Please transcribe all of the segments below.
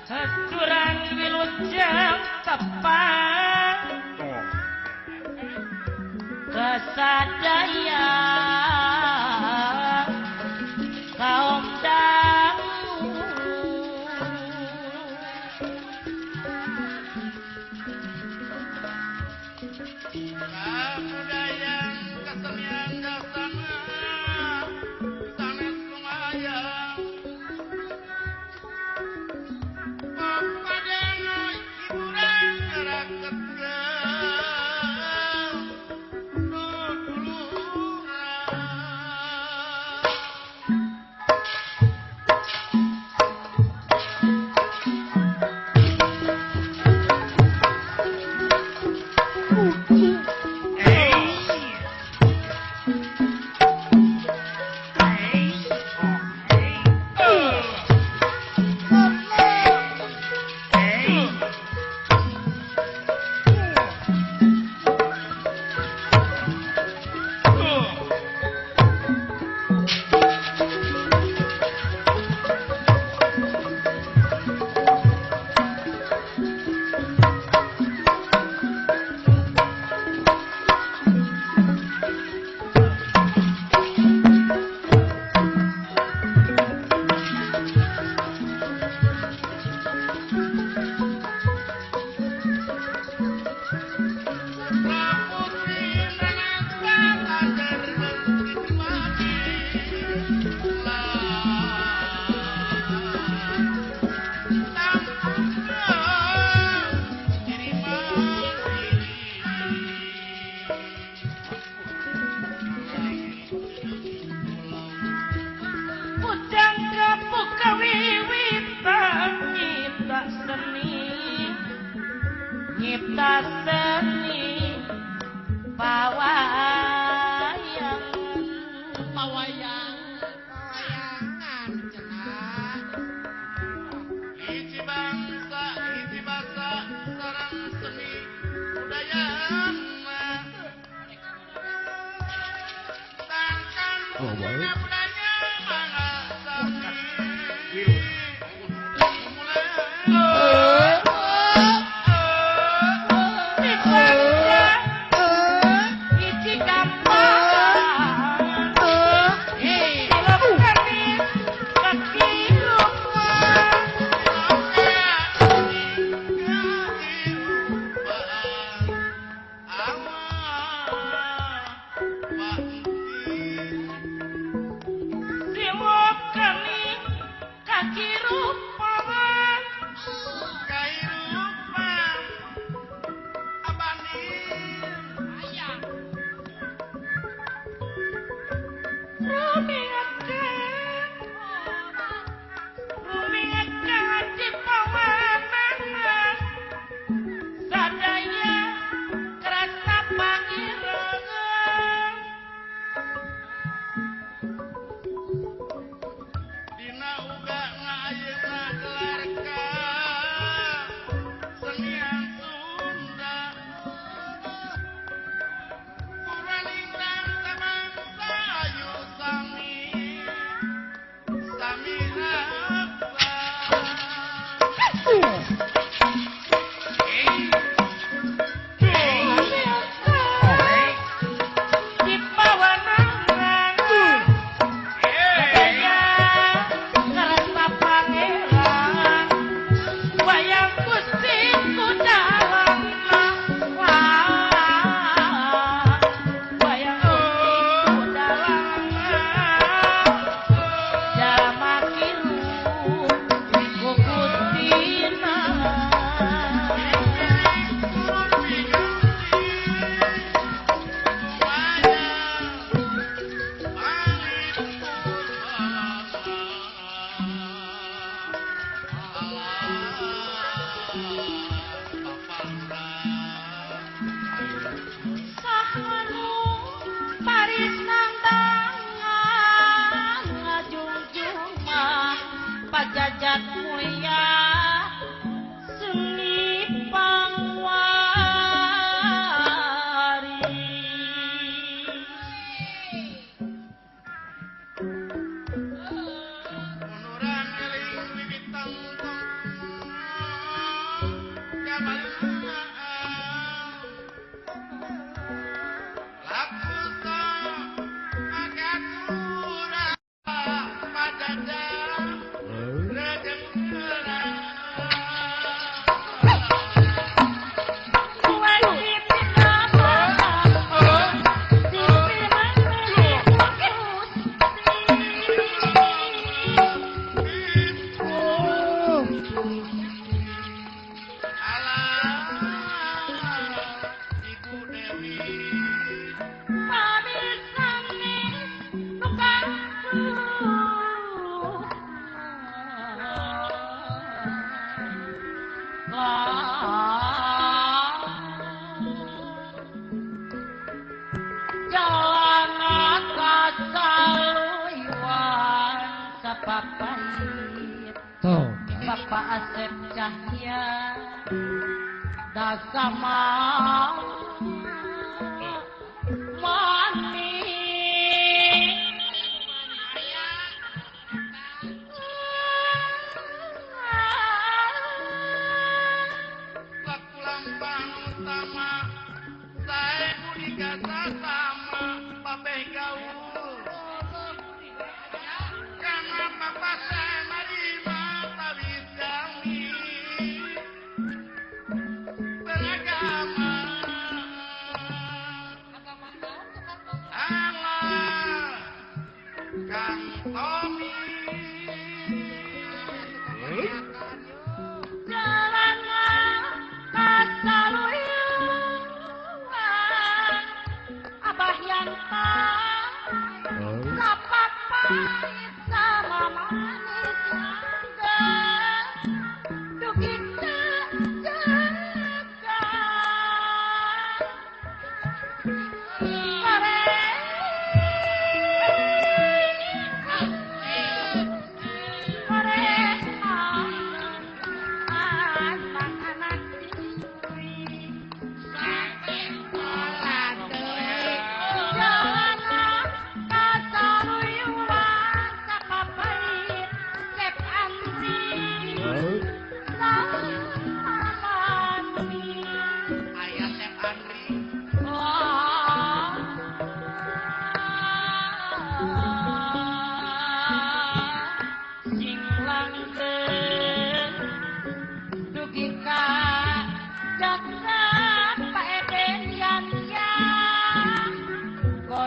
Seduran wilujeng tepat kesadaya kaum dangu kabudayaan kesenian dasana sanes lumayan papadeno hiburan raket dulu Cita seni pawayangan cenah. Hiji bangsa, hiji basa, sareng seni budayana. Tangkan budaya mangga sami. Bapak Asep Cahya Dasama Mani Lakulang panutama saya budi kata sama babeh gaul karena bapak saya marima tawid kami beragama Allah Kang Tommy Abah Yanta Kapapa sama manis mangga Duh kita jaga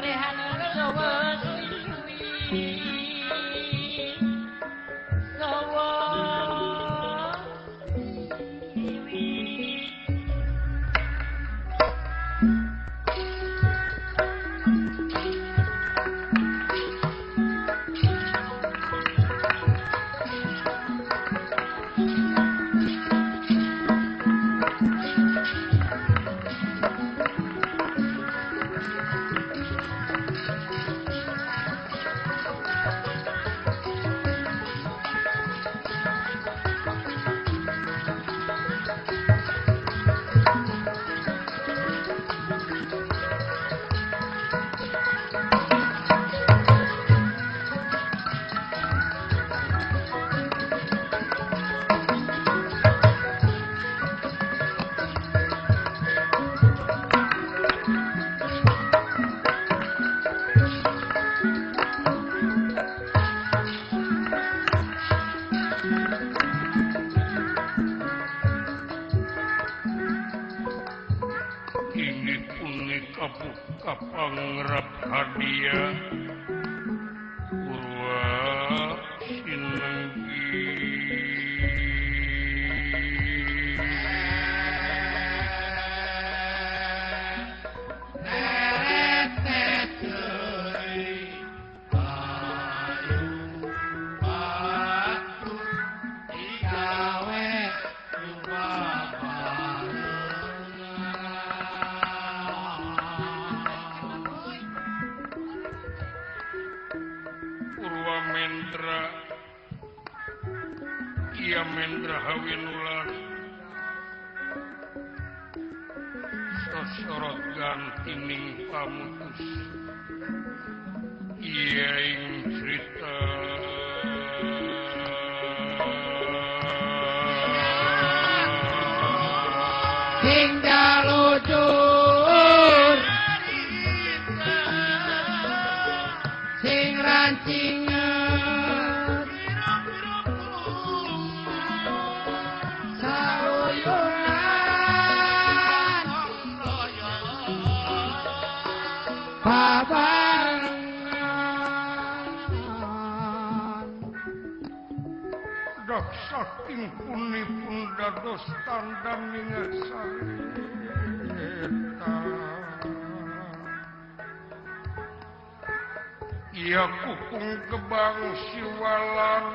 Pangalihan sawa Pangrap hadiah Purwa Sinenggi Ia Mendra Hawinulan Sosorot gantining pamutus Ia ing cerita sing jalujur sing rancingan dak saking punipun dados tandang sarita ia kukung kebang siwalan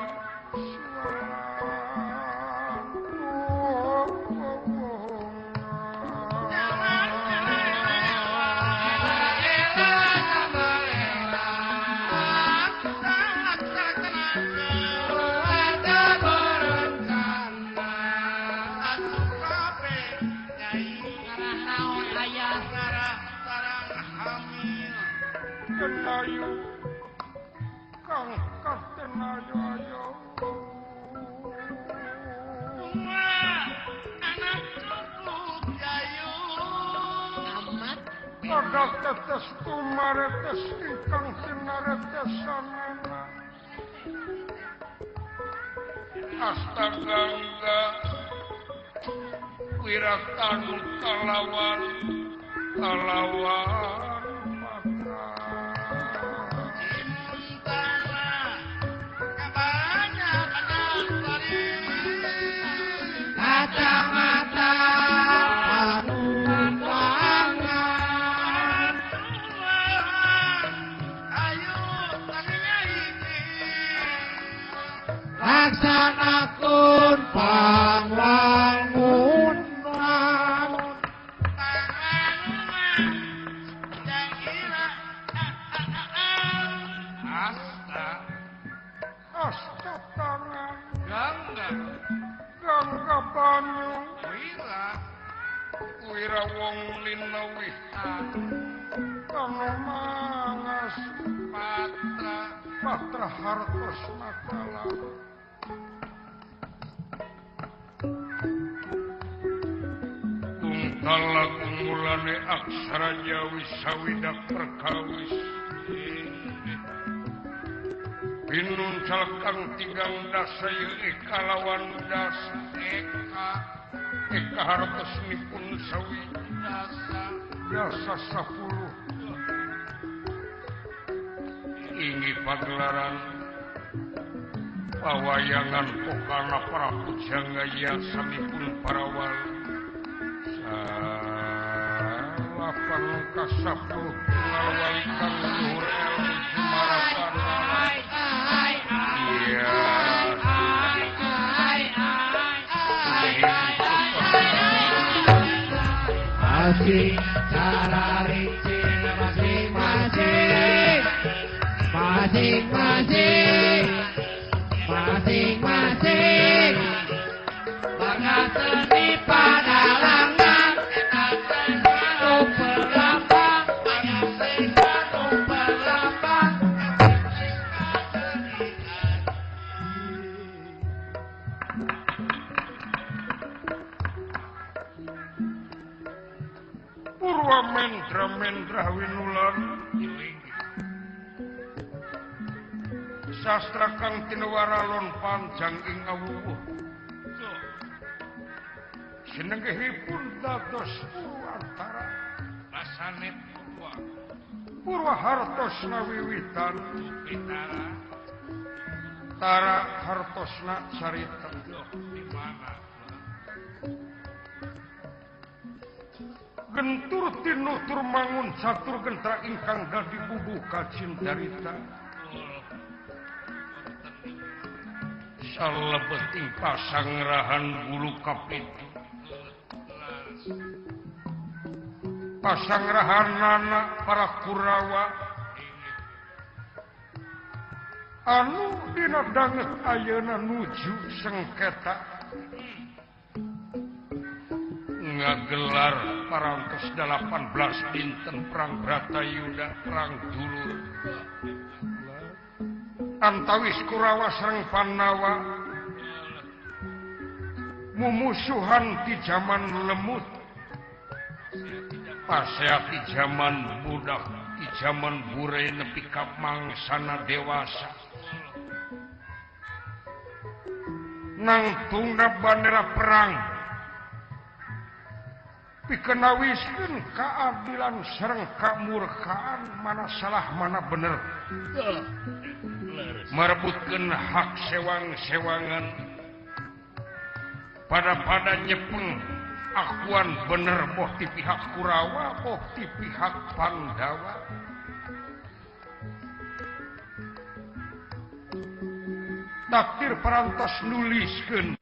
Tenayu kang katenayu ayo anak cukup jayu amat ada tetes tumaretes ingkang sinaretesanana astagangga wiratanu kalawan kacamata panumpangan ayo tadinya ini laksanakeun pangwangunan asta tangan gangga gangga banyu wira wira wong linawi kanu mangas patra hartos nakala kungkala kumulane aksara Jawi sawidak perkawis Binun salkang tigang dasa kalawan dasa eka hartosnipun sawi dasa 10 tinggi pagelaran pawayangan pokana para pujangga samipun para wali salapan kasapuluh pengawali kang luhur ilmu jumarakan Masing cara licin masing-masing, masing-masing, masing-masing. Bakat seni pada langgang, satu berlambang, satu berlambang. Purwa mendra winulan sastra kang tinewara lon panjang ing awuh sinenggihipun dados purwantara rasane purwa hartosna wiwitan tara hartosna carita di mana gentur tinutur mangun catur gentra ingkang dadi bubuh kacintarita salebeting pasangrahan bulu kapitu pasangrahanana para Kurawa anu dina danget ayeuna nuju sengketa ngagelar parantos 18 dinten perang Bratayuda perang dulur antawis Kurawa sareng Pandawa mumusuhan di zaman lemut pasea di zaman budak di zaman bure nepi ka mangsana dewasa nangtungna bandera perang pikenawiskeun keadilan sareng kamurkaan mana salah mana bener merebutkeun hak sewang-sewangan pada nyepeng akuan bener boh di pihak Kurawa boh di pihak Pandawa takdir parantos nuliskeun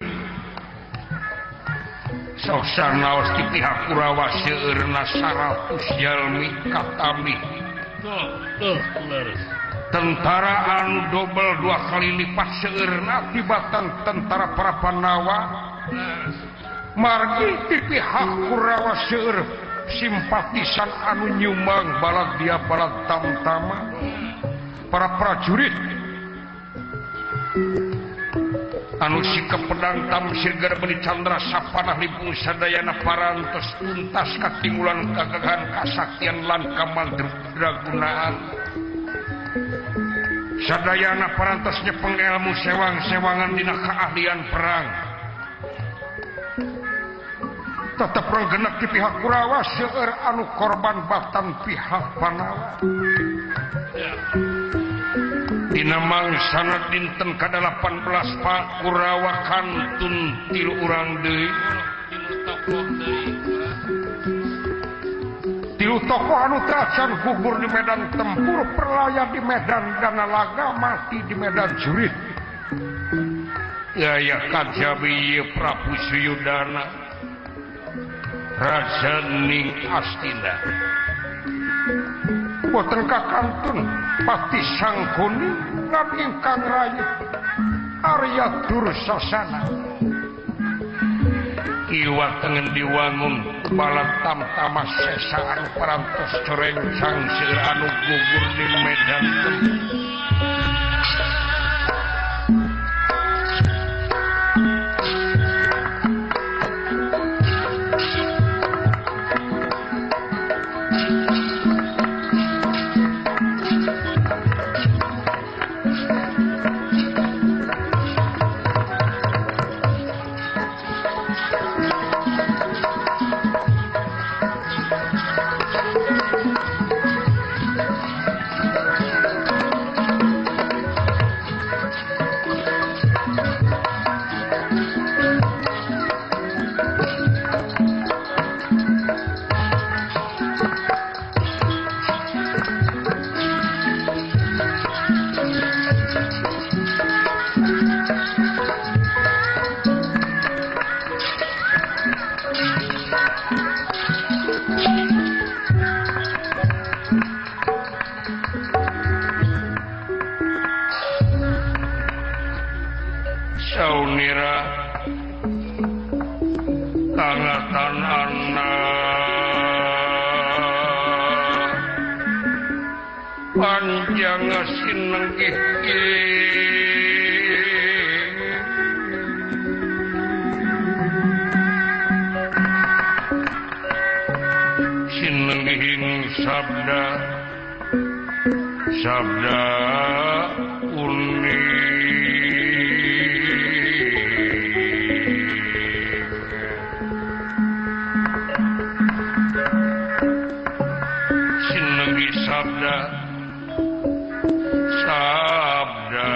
sosanaos di pihak Kurawa seueurna 100 jalmi katami tentara anu dobel 2 kali lipat seueurna tibatan tentara para Pandawa margi di pihak Kurawa seueur simpatisan anu nyumbang balad dia balad tamtama para prajurit anu sikep pedang tamsir garbeni candra sapanah limpung sadayana parantos tuntas katimulan kagagahan kasaktian lan kamandragunaan sadayana parantos nyepeng ilmu sewang-sewangan dina keahlian perang tetep renggenek di pihak Kurawa seueur anu korban batan pihak Pandawa dina mangsana dinten ka-18 Pak Kurawa kantun 3 urang deui 3 tokoh anu teracan gugur di medan tempur perlaya di medan Danalaga mati di medan jurit Yaya Kajabi Prabu Suyudana Raja Ning Astina boten kakantun Pati Sangkuni lan ingkang rayu Arya Dursasana kiwa tengen diwangun balat tamtama sesaan parantos corencang seueur anu gugur di medan panjang sineng iki sinenging sabda sabda unik sinengi sabda sabda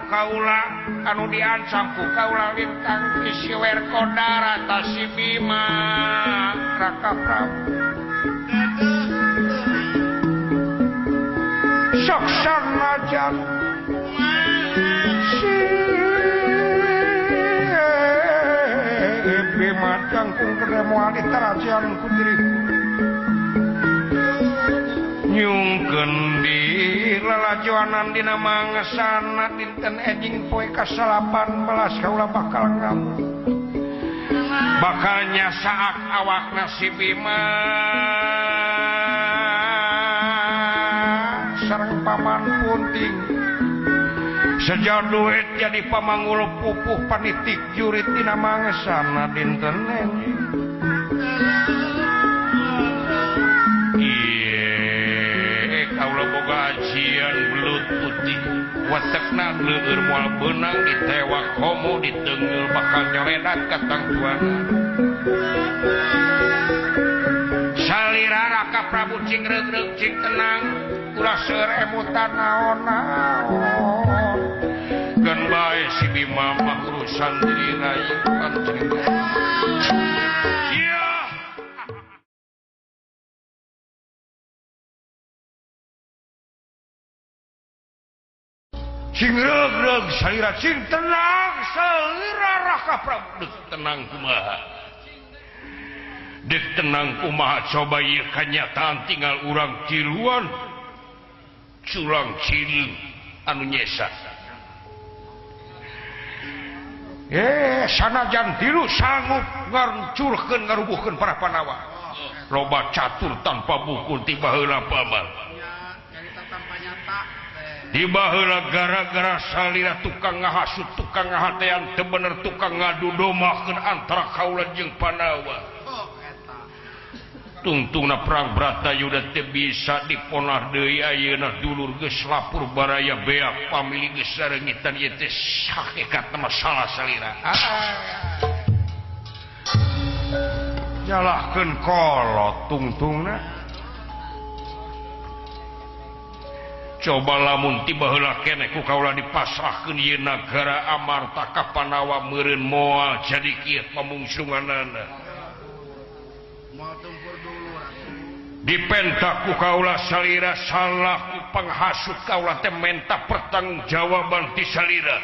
kaula anu diancam ku kaula lintang Kisiwer Kodara Tasi Bima Raka Prabu sok sanajan si Bima jangkung kedemuan di terajian ku diriku nyungkeun di lalajoanan dina mangesana dinten ejing poe ka-18 kaula bakal ngamu bakal nyasaak awakna si Bima sareng paman punting sejaduet jadi pamanggul pupuh panitik jurit dina mangesana dinten ejing gajian belut putih watekna leueur moal beunang ditewak homo ditengeul bakal nyoredan ka tangtuana salira Raka Prabu cing reug-reug cing tenang ulah seueur emutan naon-naon keun bae si Bima mah urusan dirina ieu pancerita cing reug-reug salira cing tenang salira Raka Prabu deuk tenang kumaha deuk tenang kumaha coba ieu kanyataan tinggal urang tiluan culang cileung anu nyesa sanajan tilu sanggup ngaruncurkeun ngarubuhkeun para Pandawa loba catur tanpa bukul tiba heula paman di baheula gara-gara salira tukang ngahasut tukang ngahatean teu bener tukang ngadu domahkeun antara kaula jeung Pandawa tungtungna perang Bratayuda teu bisa diponah deui ayeuna dulur geus lapur baraya beak pamili geus sareungitan ieu teh hakikatna masalah salira jalahkeun kolot tungtungna coba lamun tiba heula keneh ku kaula dipasrahkeun ieu nagara amarta ka Pandawa meureun moal jadi kieu pamungsunganana moal tempur dulu dipenta ku kaula salira salah ku panghasut kaula teh menta pertanggungjawaban ti salira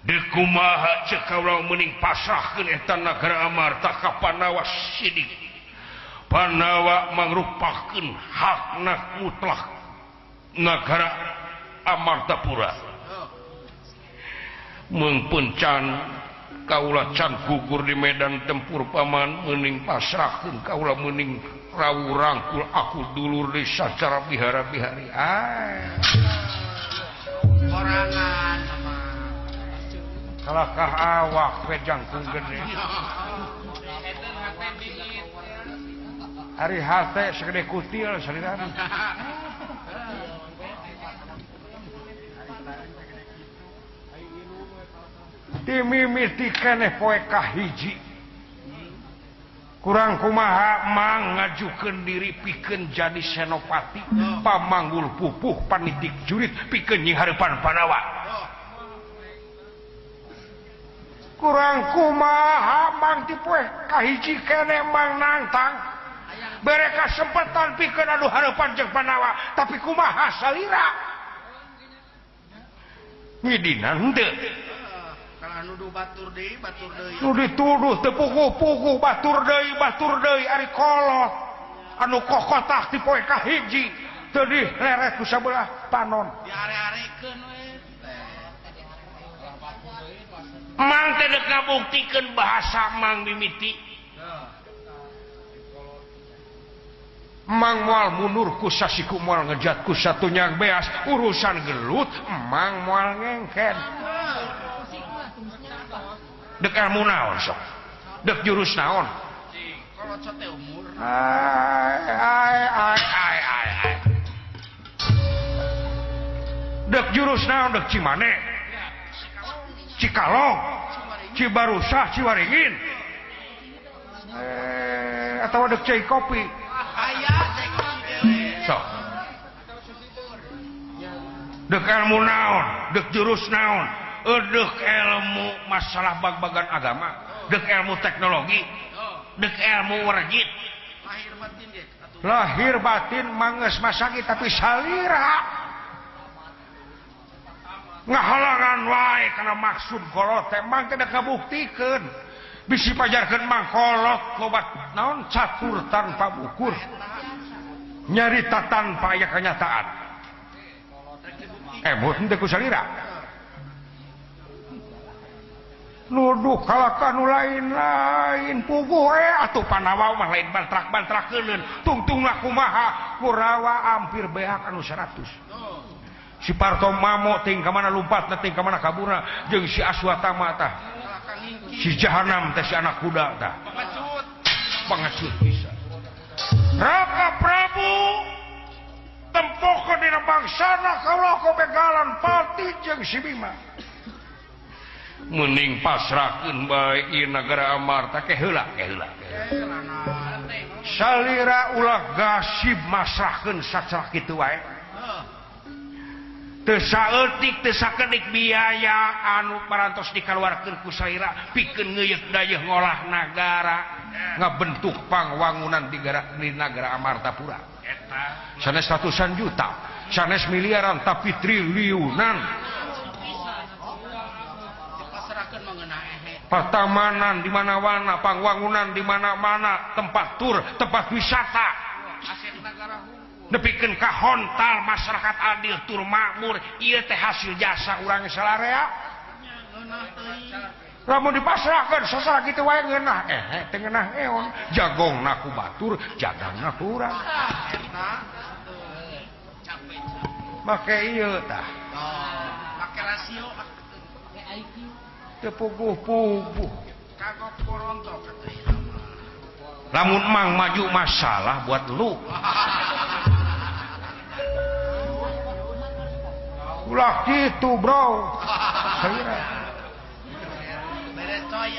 deuk kumaha ceuk kaula meuning pasrahkeun eta nagara amarta ka Pandawa sidik Pandawa mangrupakeun hakna mutlak nagara Amartapura mungpun can kaula can gugur di medan tempur paman meuning pasrahkeun kaula meuning rawuh rangkul aku dulur di sacara bihara-bihari orangan kalahkah awak we jangkung gede ari hate segede kutil salira dimimiti keneh poe kahiji kurang kumaha mang ngajukeun diri pikeun jadi senopati pamanggul pupuh panitik jurit pikeun nying hareupan Pandawa kurang kumaha mang ti poe kahiji keneh mang nantang bere kasempatan pikeun anu hareupan jeung Pandawa tapi kumaha salira ngidina henteu malah nuduh batur deui nu dituduh teu puguh-puguh batur deui ari kolot anu kokotah ti poe kahiji teu dileret ku sabelah panon diare-arekeun we mang teh deuk ngabuktikeun bahasa mang mimiti mang moal mundur ku sasiku moal ngejat ku satunya beas urusan gelut mang moal ngengken dek ilmu naon sok dek jurus naon kalau cote umur ai dek jurus naon dek Cimane Cikalong Cibarusah Ciwaringin atau dek cai kopi aya cek dewe sok dek ilmu naon dek jurus naon dek ilmu masalah bag-bagan agama dek ilmu teknologi dek ilmu warjit lahir batin ge atuh lahir batin mangges masaki tapi salira ngahalangan wae karena maksud kolot emang tidak kabuktikeun bisi pajarkeun mang kolot lobat naon catur tanpa ukur nyarita tanpa aya kenyataan emut henteu ku salira nuduh kalaka nu lain-lain puguh atuh panawa mah lain bantrak-bantrakeun tungtungna kumaha kurawa hampir beak anu 100 si Parto Mamo ting ka mana lompatna ting ka mana kaburna jeung si Aswatama tah si Jahanam teh si anak kuda tah pangacut bisa Raka Prabu tempokeun dina bangsana kaula begalan Pati jeung si Bima mending pasrahkeun bae ieu nagara Amarta ke heula salira ulah gasib masrahkeun sacara kitu wae teu saeutik teu sakedik biaya anu parantos dikaluarkeun ku salira pikeun ngeuyeuk dayeuh ngolah nagara ngabentuk pangwangunan di nagara Amartapura eta sanes ratusan juta sanes miliaran tapi triliunan dipasrahkeun mengeunah ehe pertamanan di mana-mana pangwangunan di mana-mana tempat tur tempat wisata aset nagara nepikeun ka hontal masyarakat adil tur makmur ieu teh hasil jasa urang salarea ngeunah teuing lamun dipasrahkeun sasara kitu wae ngeunah teu ngeunah eon jagongna ku batur jagangna ku urang eta capek make ieu tah make rasio teu puguh-puguh kagok poronto kateuy lamun mang maju masalah buat lu ulah gitu bro beres coy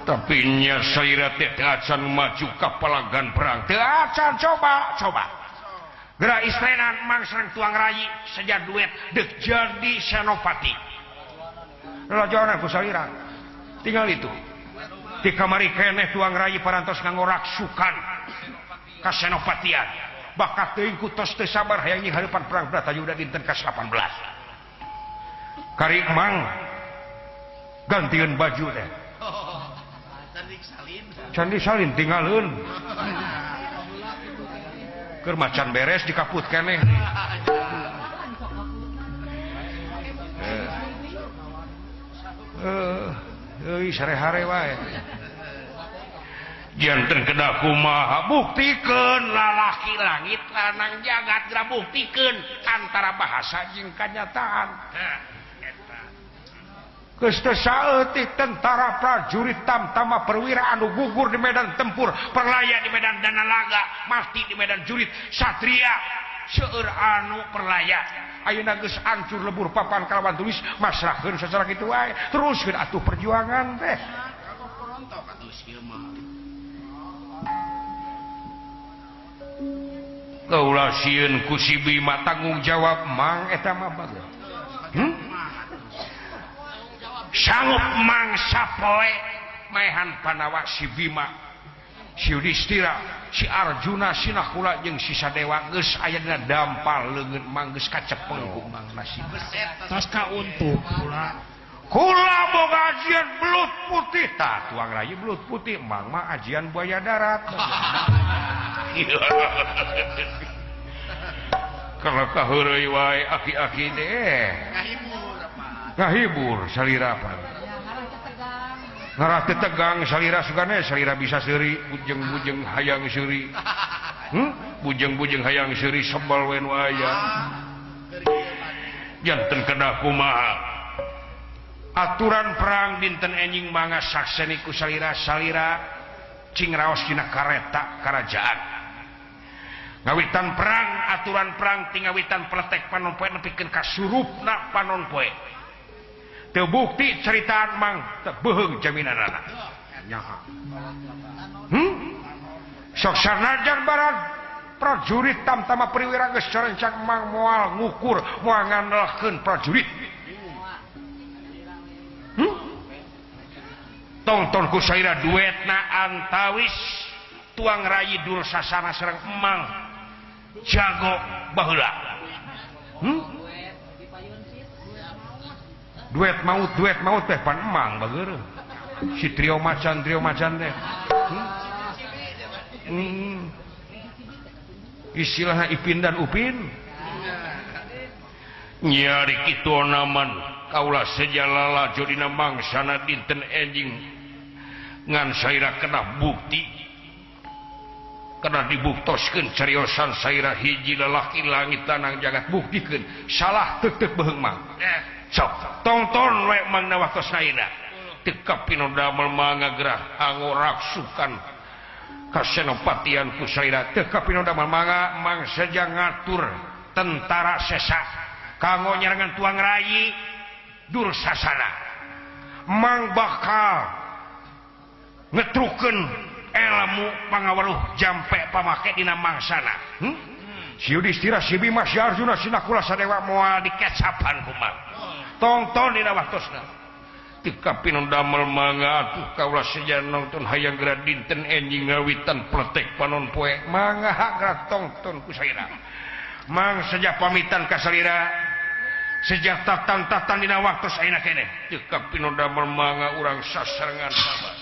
tapi nya saira teh acan maju ka palagan perang teu acan coba geura istrenan mang sareng tuang rayi saja duet dek jadi Senopati lajonan ku saira tinggal itu di kamari keneh tuang rayi parantos nganggo raksukan ka Senopatian bakat teuing ku tos teu sabar hayang nyi hareupan perang Bratayuda dinten ka-18 kari mang gantieun baju teh candi salin tinggalin keur macan beres dikaput keneh sarehare wae janten kedah kumaha buktikeun lalaki langit lanang jagat geura buktikeun antara bahasa jeung kanyataan geus teu saeutik tentara prajurit tamtama perwira anu gugur di medan tempur perlaya di medan danalaga mati di medan jurit satria seueur anu perlaya ayeuna geus hancur lebur papan kalawan tulis masrahkeun sacara kitu wae teruskeun atuh perjuangan teh kagok poronto katuh ieu mah kaulah sieun ku si Bima tanggung jawab mang eta mah bagus sanggup mang sapoe maehan panawa si Bima si Yudhistira si Arjuna si Nakula jeung si Sadewa geus aya dina dampal leungeun mang geus kacepeng ku mang nasib tas ka untuk pula kula boga ajian belut putih tah tuang rayu belut putih mang mah ajian buaya darat. Kalau kaheureuy wae aki-aki deh ngahibur salira apa ngarah teu tegang salira sugane salira bisa seuri bujeng-bujeng hayang seuri bujeng-bujeng hayang seuri sembal wen waya janten kedah kumaha aturan perang dinten enjing mangga sakseni ku salira cing raos dina kareta karajaan ngawitan perang aturan perang tingawitan peletek panon poe nepikeun ka surupna panon poe teu bukti ceritaan mang teu beuheung jaminanana nyaha sok sanajan barang prajurit tamtama perwira geus carencang mang moal ngukur moal ngandalkeun prajurit tongton ku saira duetna antawis tuang rayi dur sasana sareng emang jago baheula duet maut teh pan emang bageur si trio macan teh istilahna Ipin dan Upin nyari kitu naman kaula sejalala jodina mangsana dinten enjing ngan saira kena bukti kena dibuktoskeun cariosan saira hiji lalaki langit tanang jagat buktikeun salah teu beuheung mang sok tonton we mangna waktos naina teu kapino damel mangga gerah angoraksukan kasenopatian ku saira teu kapino damel mangga mang saja ngatur tentara sesa kanggo nyerangan tuang rayi dursasana mang bakal ngetrukeun ilmu pangaweruh jampe pamake dina mangsana si Yudhistira si Bima si Arjuna si Nakula sadewa moal dikecapan kumang tongton dina waktosna teu kapino damel mangga atuh kaula saja nonton hayang geura dinten enjing ngawitan pletek panon poe mangga geura tongton ku saira mang saja pamitan ka salira sejak tatan-tatan dina waktos ayeuna keneh teu kapino damel mangga urang sasarengan sabar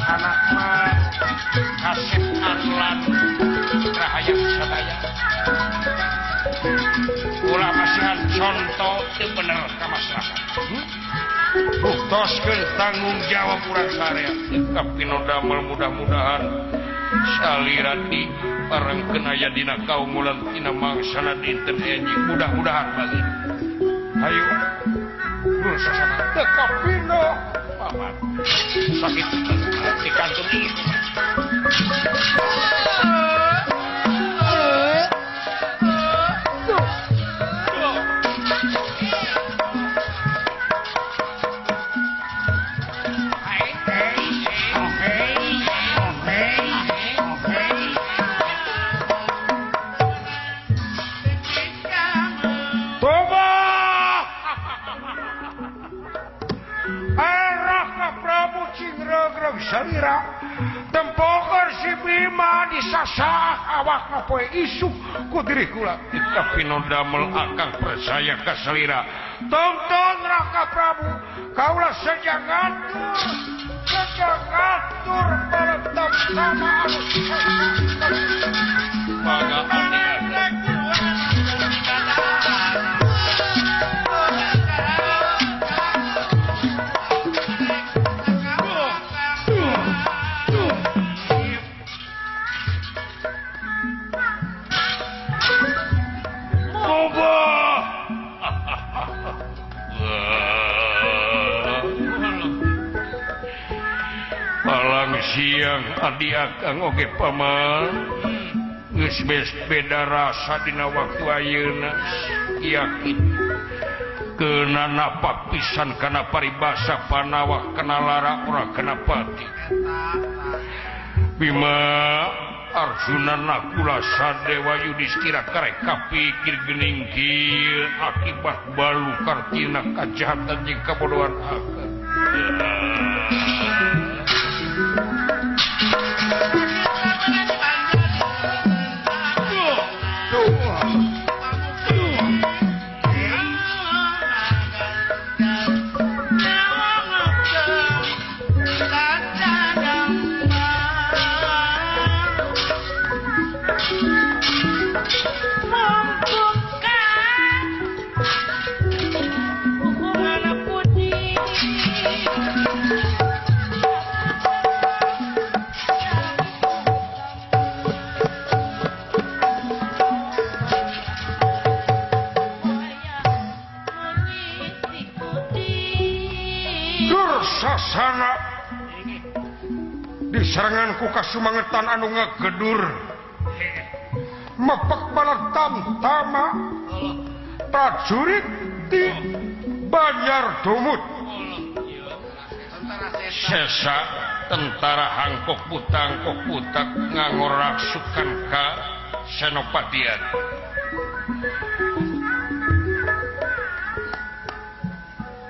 anak mah kasep anlan rahayang sadaya ulah masihan contoh teu bener ka masyarakat buktoskeun tanggung jawab urang sarea teu kapino damel mudah-mudahan salirati parengkeun aya dina kaumulan tina mangsana dinten enjing mudah-mudahan bageun hayu nur sasana teu kapino paman sakit di kantung ini salira tempoker si Bima disasah awakna poe isuk ku diri kula kapino damel akang percaya ka salira tonton Raka Prabu kaula saja ngatur baletap sama alus mangga siang adi akang oge paman geus beda rasa dina waktu ayeuna yakin keuna napak pisan kana paribasa panawak kana lara ora kana pati Bima Arjuna Nakula Sadewa Yudhistira karek kapikir geuning kieu akibat balu kartina kajahatan jeung kabodohan akang Dursasana diserangan ku kasumangetan anu ngagedur mepek balat tamtama prajurit di Banjar Dumut sesa tentara hangkok putak ngangorasukan ka Senopatian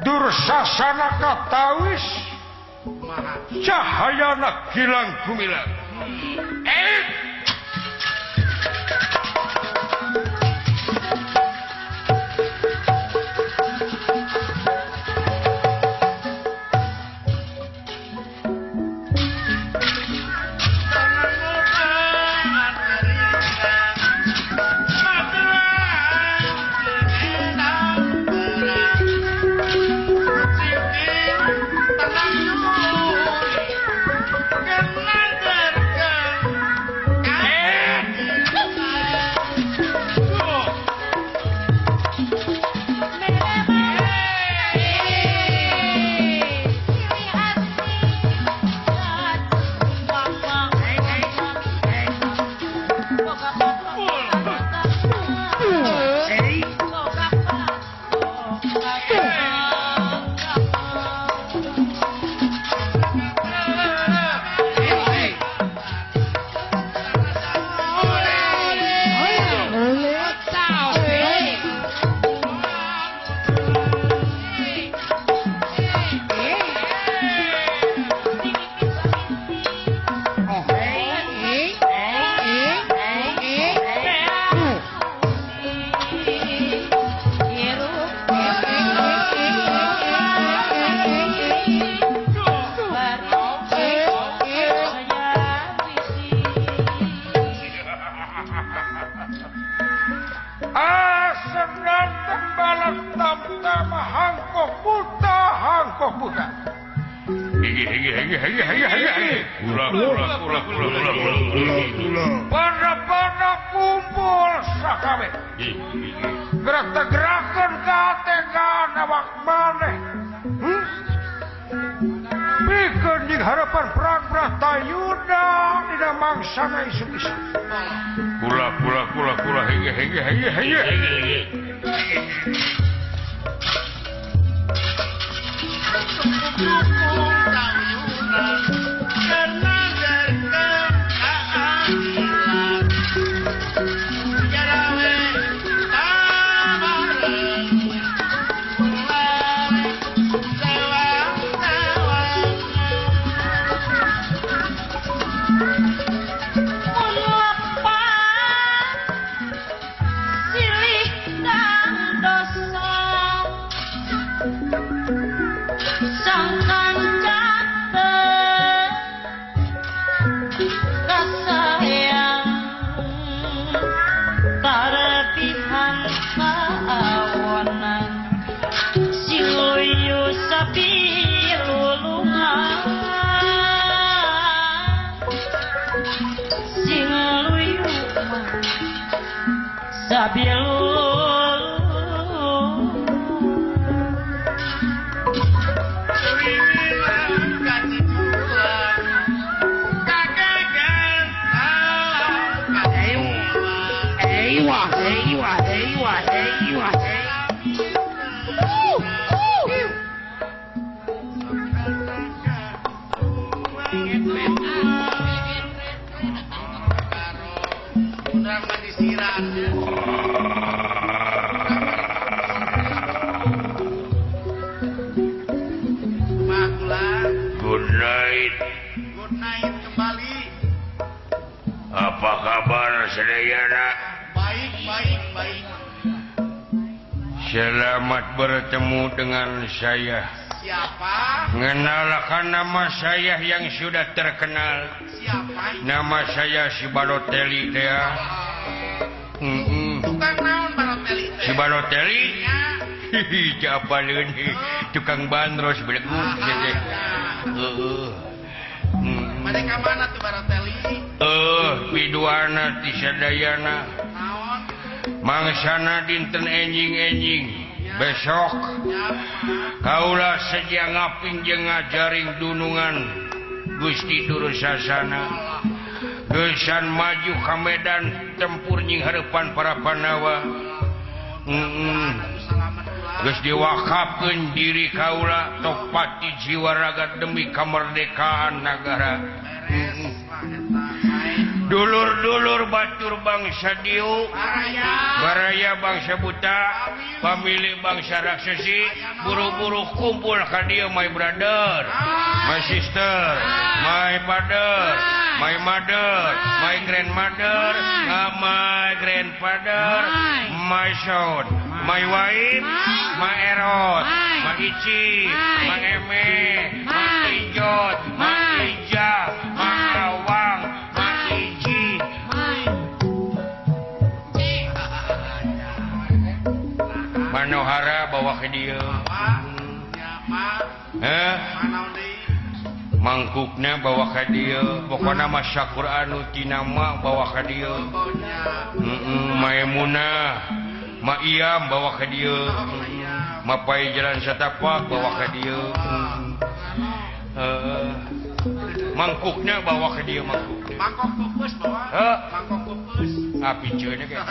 Dursasana katawis cahayana gilang gumilang Pada kumpul sakabe gerak-gerakan kategaan awak maneh bikin di harapan perang Bratayuda dina mangsana isu-isu kula hege Apa kabar sedayana? Baik Selamat bertemu dengan saya. Siapa? Mengenalkan nama saya yang sudah terkenal. Siapa? Nama saya si Balotelli teh. Tukang naon Balotelli teh? Si Balotelli? Ya. Hihi, siapa leuni? Tukang bandros belegus teh. Mereka mana tuh Balotelli? Biduana ti sadayana. Naon? Mangsana dinten enjing-enjing. Besok kaulah saja ngaping jeung ngajaring dunungan Gusti Dursasana. Gesan maju ka medan tempur nying hareupan para Pandawa. Geus diwakafkeun diri kaula topati jiwa raga demi kamerdekaan negara. Dulur-dulur batur bangsa Diu, baraya bangsa buta, pamilih bangsa raksasi, buru-buru kumpul ka dieu my brother, my sister, my father, my mother, my grandmother, my grandfather, my son, my wife, my eros, my ici, my eme, my ijot, my ija, my awang, Manohara bawa ke dia. Mangkuknya bawa ke dia. Pokoknya masa Quran tinama bawa ke dia. Maimunah, Ma Iyam bawa ke dia. Mapai jalan setapak bawa ke dia. Mangkuknya bawa ke dia mangkuknya. Mangkok pupus bawa. Mangkok pupus. Api cuy kayak.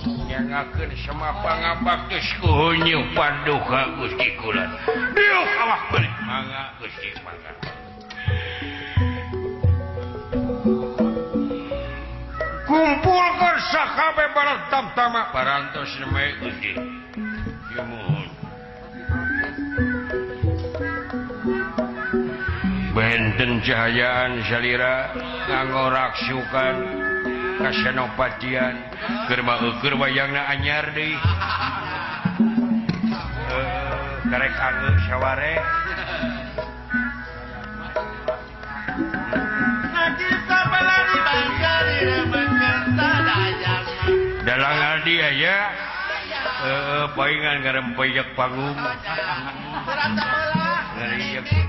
Nyangakeun samapangabak geus kuhunyu paduka Gusti kula. Dieu awak balik. Mangga Gusti mangga. Kumpulkeun sakabeh barat tamtama parantos nemai Gusti. Ieu mohon. Benten cahayaan salira nganggo raksukan kasenopatian keur wayangna anyar deui karek angeu saware dalang aldi aya paingan ngarempeyek panggung ngariep ya.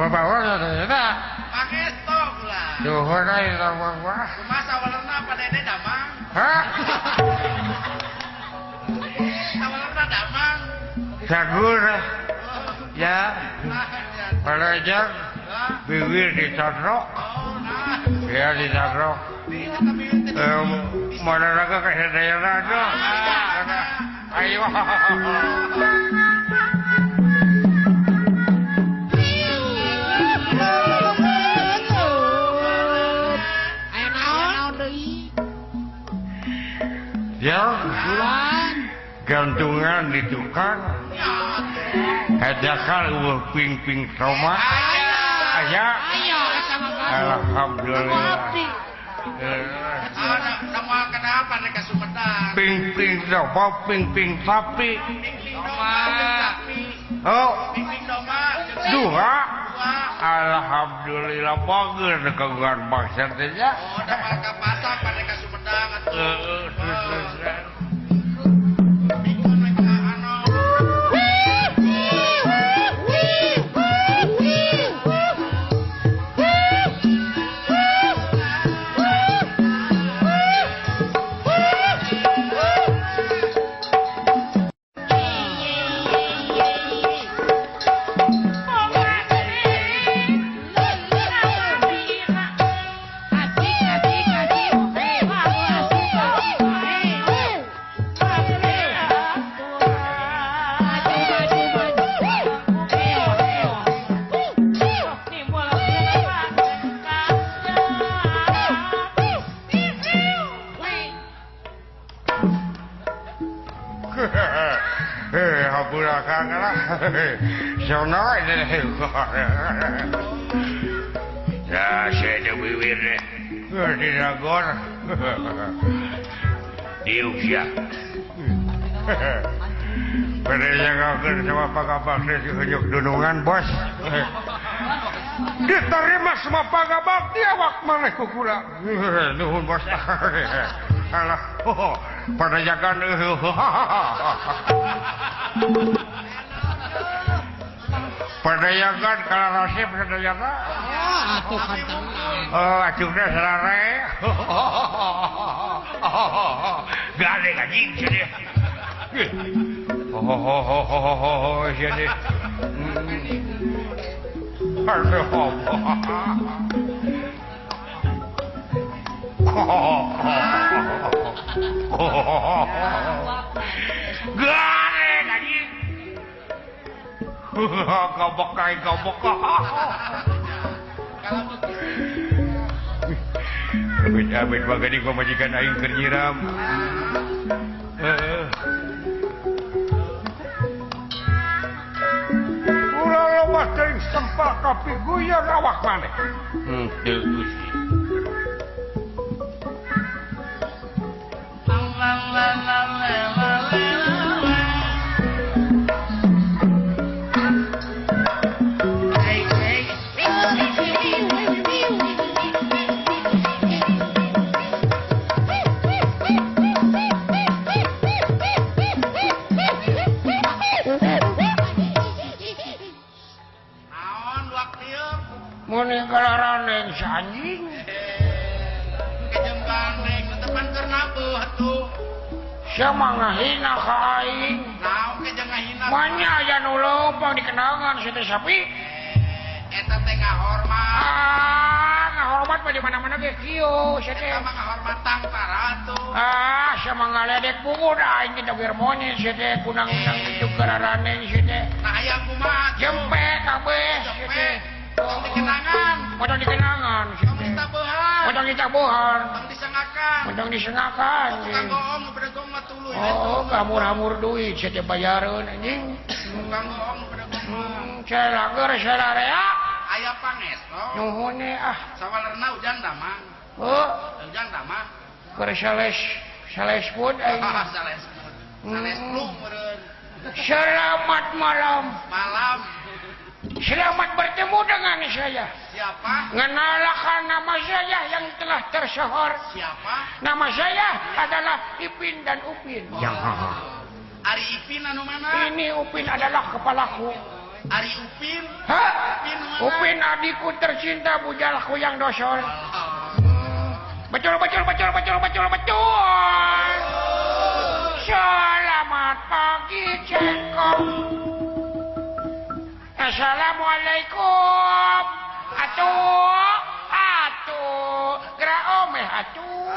Bawa ya. Pakai stok lah. Duhur ae bawa. Masa walerna pada dede damang. Hah? Walerna damang. Sagur. Ya. Palajang bibir ditodrok. Ya ditodrok. Mana raga kasih daya rado. Ayo. Ya, gantungan di tukang. Ajakal ping-ping Roma. Aya. Alhamdulillah. Sama kenapa mereka Sumedang? Ping-ping Roma, ping-ping sapi. Oh, Ping-ping domba. dua. Alhamdulillah bagus dengan bangsa saja. Oh, dapat ke pasar mereka Sumedang. Hati sono ya saya ada bibir deh di Nagor diuk ya pada jagakan sama pagabak saya diunjuk dunungan bos diterima sama pagabak dia awak mana kukula nuhun bos alah pada jagaan pada jagaan kalau rasib pada jagaan atuh kantang acungnya selare gak ada anjing jadi jadi aduh gareng anjing gobok kain gobok amit bagadi gua majikan aing keur nyiram ulah loba teuing sempak kopi guyon awak maneh teu Gusti Muni kalaraneng sanjing kejem gandeng teman karena beuh tuh sama ngahina ka aing naon kejem ngahina manya aya nu leumpang dikenangan si teh sapi eta teh ngahormat ngahormat mah di mana-mana ge kieu si teh eta mah ngahormatang paratu sama ngaledek bungud aing kita geus monyet si teh kunang-kunang itu kalaraneng si teh nah aya kumaha jempe kabeh si teh tong dikenangan Potong dikenangan si tong teh ditabuhan potong ditabuhan tong disengakan potong disengakan tukang goong nu pada goong mah tuluy oh hamur-hamur duit si teh bayareun anjing tukang goong nu pada goong saya lager saya larea aya pangesto nuhun sawalerna ujang damang oh ujang damang keur sales food aing sales plum meureun selamat malam selamat bertemu dengan saya siapa ngenalkan nama saya yang telah tersohor siapa nama saya adalah Ipin dan Upin Ari Ipin anu mana ini Upin adalah kepalaku Ari Upin hah Upin mana Upin adikku tercinta bujalku yang dosol betul selamat pagi cengkong assalamualaikum atuh gerak omeh atuh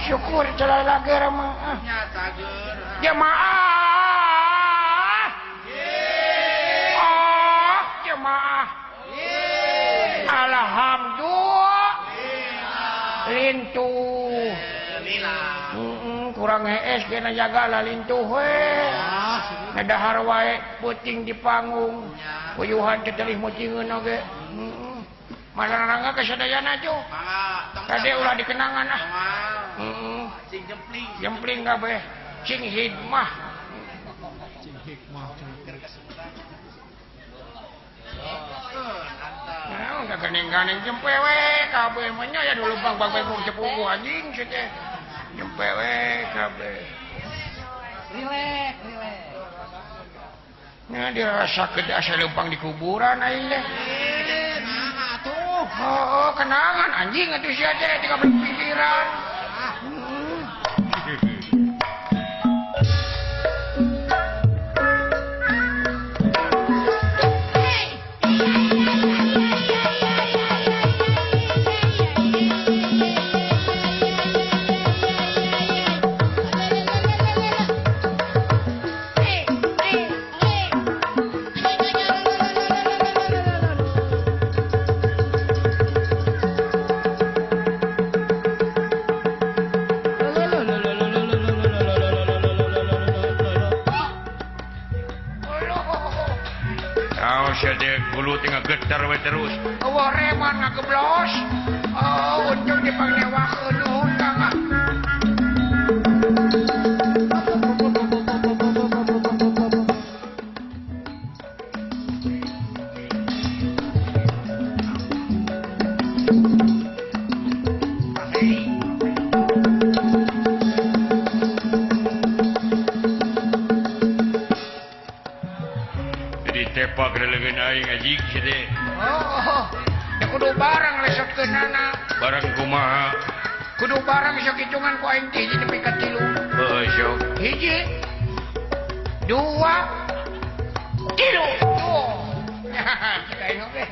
syukur celah lager mah nyata ger jemaah oh jemaah alhamdulillah lintuh kurang hees kena jaga lah lintuh we ngadahar wae puting di panggung puyuhan ketelih mucingeun oge malarangga kasadayana cu tadi ulah dikenangan cing jempling jempling kabeh cing hikmah nah udah kening-kening jempe we kabeh mah nya ya dulu bang bang cepuku anjing si teh jempe we kabeh rilek nah dirasakeun asa leumpang di kuburan aing teh nah atuh oh kenangan anjing atuh sia teh tinggal berpikiran Nah, saya bulu tengah getar we terus. Wah reman ngageblos. Oh, untung dipangnewakeun nuhun Kang. Jadi tepak relegen aing ajik sede. Oh, ya kudu barang resepkeunana. Barang kumaha? Kudu barang sok hitungan ku aing teh hiji nepi ka 3. Heuh, sok. Hiji, 2, 3. Tuh. Kayak oke.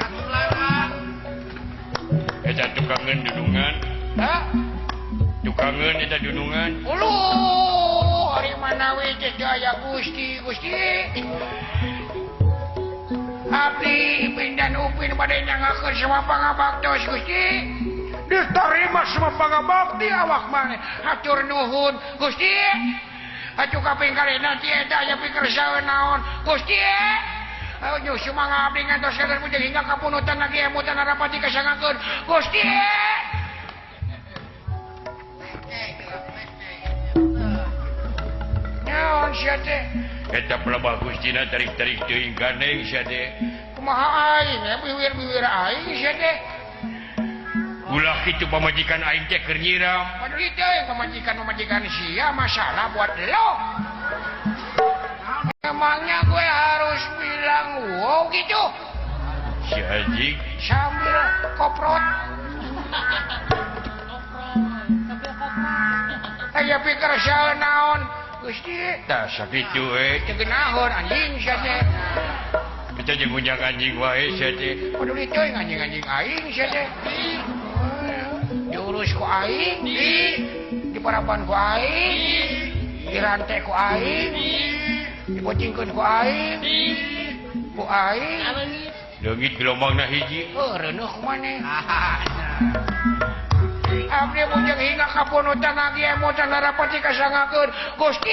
Atuh lewat. Eta tukangeun dudungan. Hah? Tukangeun eta dudungan. Uluh, hari mana we teh daya Gusti, Gusti. Abdi pindan upin pada nyangakeun semua pangabaktos Gusti. Diterima semua pangabakti awak maneh. Hatur nuhun Gusti. Atuh kaping kalina ti eta aya pikir saeun naon Gusti. Ayo sumangga abdi ngantos kadar puja hingga kapunutan lagi emutan harapati kasangakeun Gusti. Naon sia teh? Eta pelebah Gustina tarik-tarik teuing gandeng sia teh. Kumaha aing ya biwir-biwir aing sia teh. Ulah kitu pamajikan aing teh keur nyiram. Padahal teh pemajikan sia masalah buat lo. Emangnya gue harus bilang wow gitu Si Ajik sambil koprot. Aya pikir saeun naon Gusti. tah sakitu Teu naon anjing sia teh. kita jeung unjang anjing wae sia teh. Padahal teh anjing-anjing aing sia teh. Diurus ku aing, diparapan ku aing, dirantai ku aing, dibocingkeun ku aing, ku aing. Leungit gelombangna hiji. Reuneuh ku maneh. Abdi bujang hingga kapunutan lagi emotan harapati kasangakeun Gusti.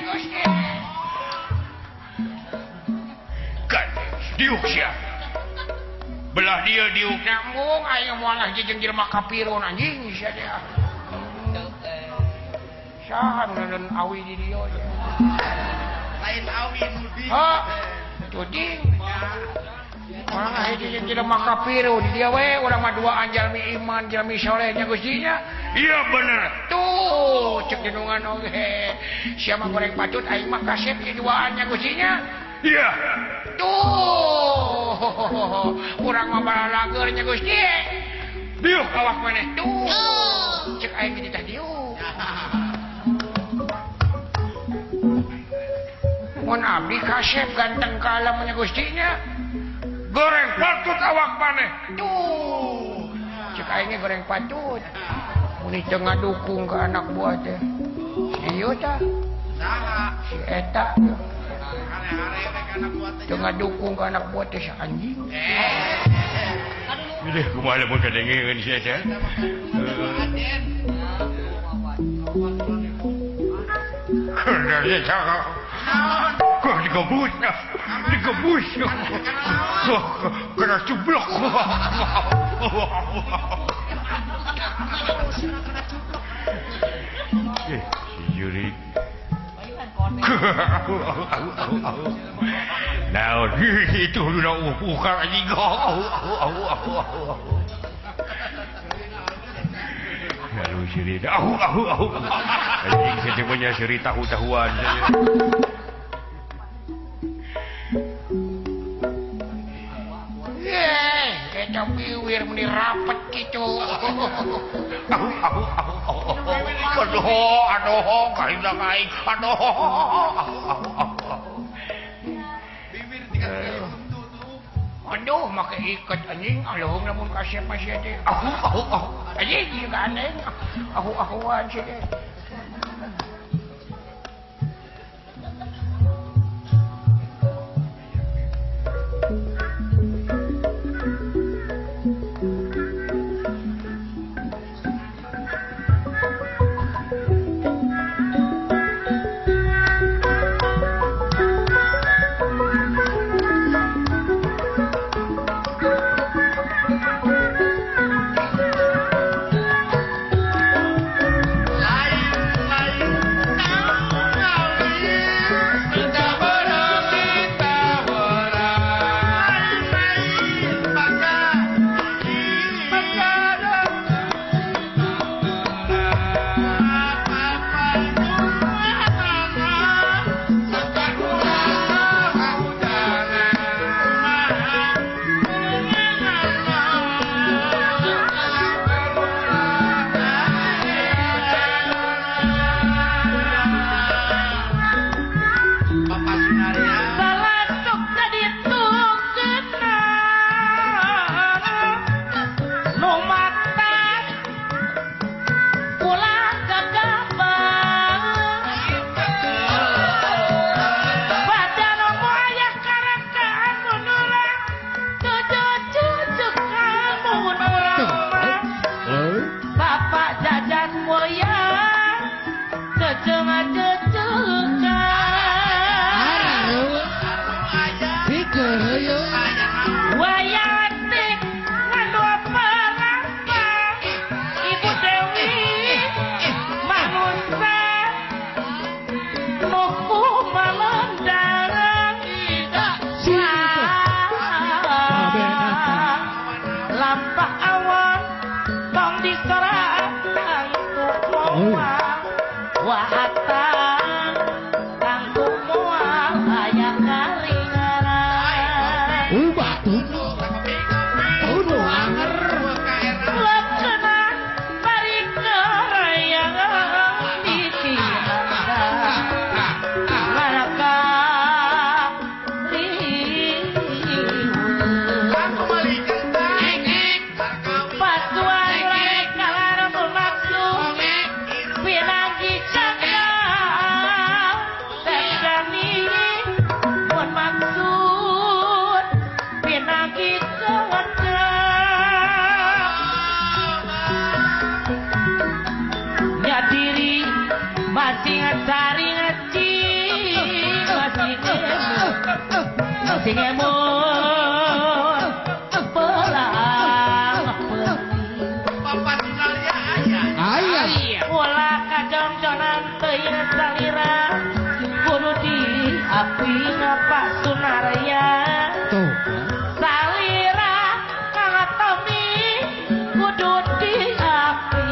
Gusti. Gandeng diuk sia. Belah dia diuk. Nyambung aing moal jeung jelema kafirun anjing sia teh. Saha nu awi di dieu ya. Lain awi nudi. Ha, tuding. Orang hiji jeung jelema kafirun dia we urang mah duaan jalmi iman, jalmi saleh nya Gustinya. Iya bener. Tuh, cek jenungan oge. Sia mah goreng patut aing mah kasep di duaan nya Gustinya. Iya. Tuh, urang mah balalager nya Gusti. Diuk Awak maneh tuh. Cek aing di teh diuk. Mun abdi kasep ganteng kalam nya Gustinya. goreng patut awak maneh. Tuh. Cek aingnya goreng patut. Mun teu ngadukung ke anak buah teh. Ieu tah. Saha? Si eta Hare-hare we kana buat teh. teu ngadukung ke anak buah teh si anjing. Ini kumaha lamun kadengeun sia teh. Aden. Kendari cara. Naon? Kok digebus. Digebus. Kena cublok. Si Yuri. Nah, itu udah ukar anjing. Lalu siri anjing saya punya siri tahu-tahuan saya. Eta biwir meni rapet kitu. Aduh, kainda aing. Aduh. Bibir tinggal buntu tuh. Aduh, make iket anjing, alahum lamun kasep mah sia teh. Anjing ieu gandeng. Ahu-ahuan sia teh. Pak awan tong diserang untuk moal waatan kanggo moal aya karingaran Batu. Kudu anger. lekena parikereyangan pikiran laraka Aku balikan patuan lain kalar bermaksud pinanggi cakap tegani bermaksud pinanggi cakap ya diri masih ngecari ngeci masih ngemut pelang Papa Sunalia ayah. Ayah. ulah kajonjonan teuing salira kudu diapi Pak Sunarya Tuh. salira ngatomi kudu diapi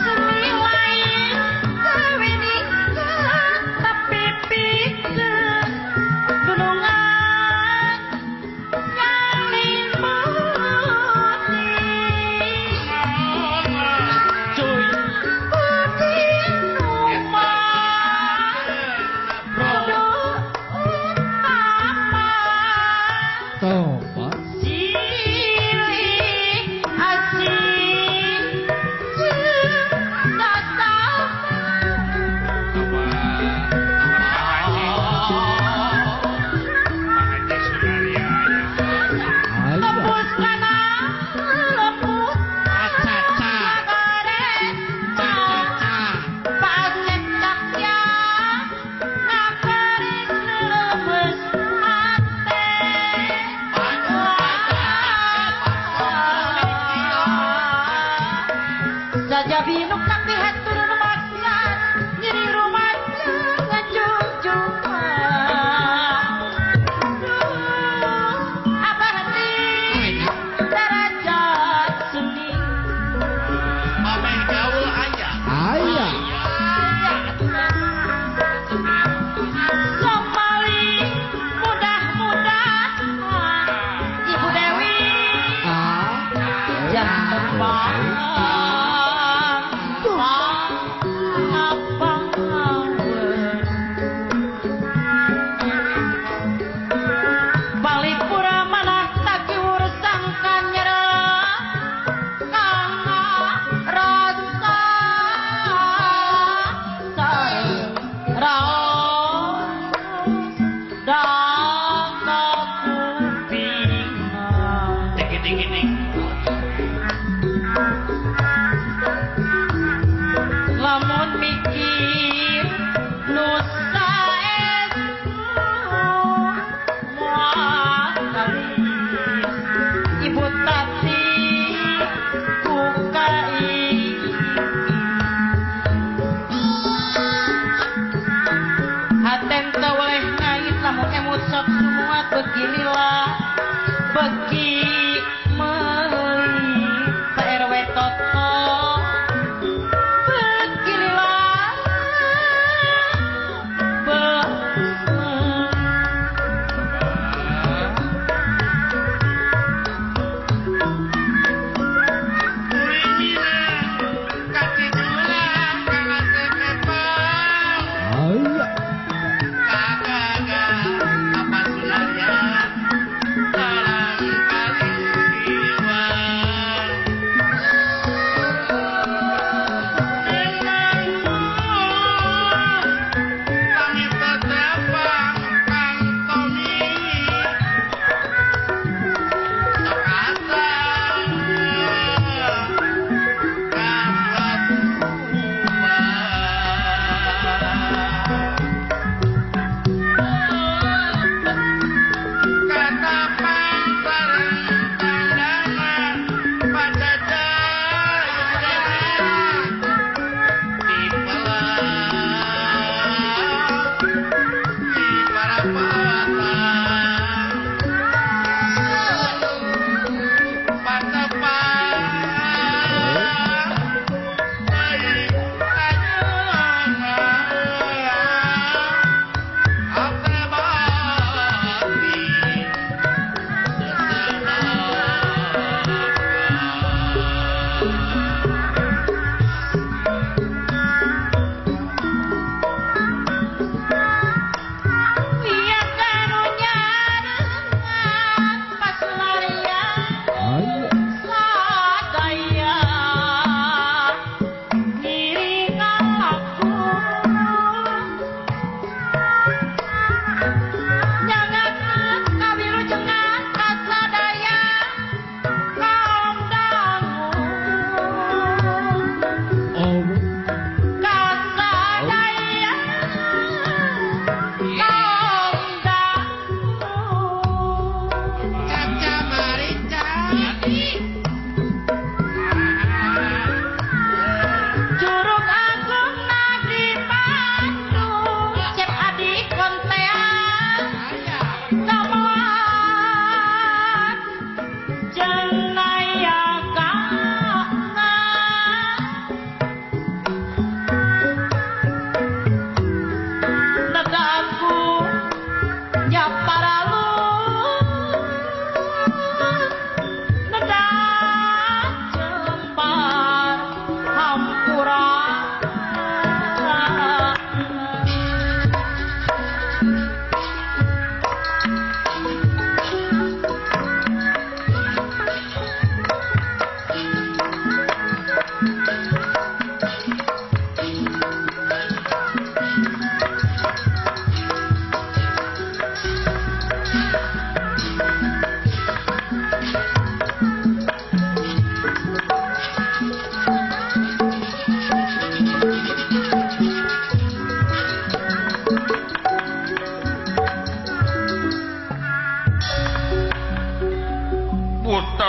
seni lain kawini tapi pikeun dunungan nyalin mati cuy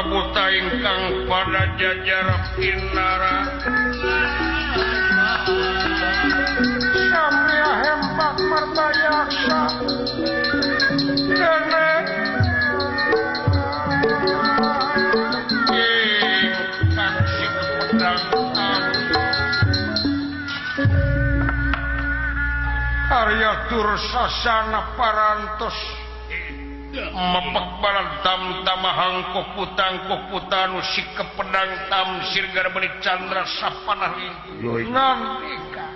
Prabuta ingkang pada jajar pinara Samya hempak mardayaksa Dene ingkang sing pedang Arya Dursasana parantos mepek balan tam tamahang kokutanu sikep pedang tam sirgara beni candra sapanah Nandika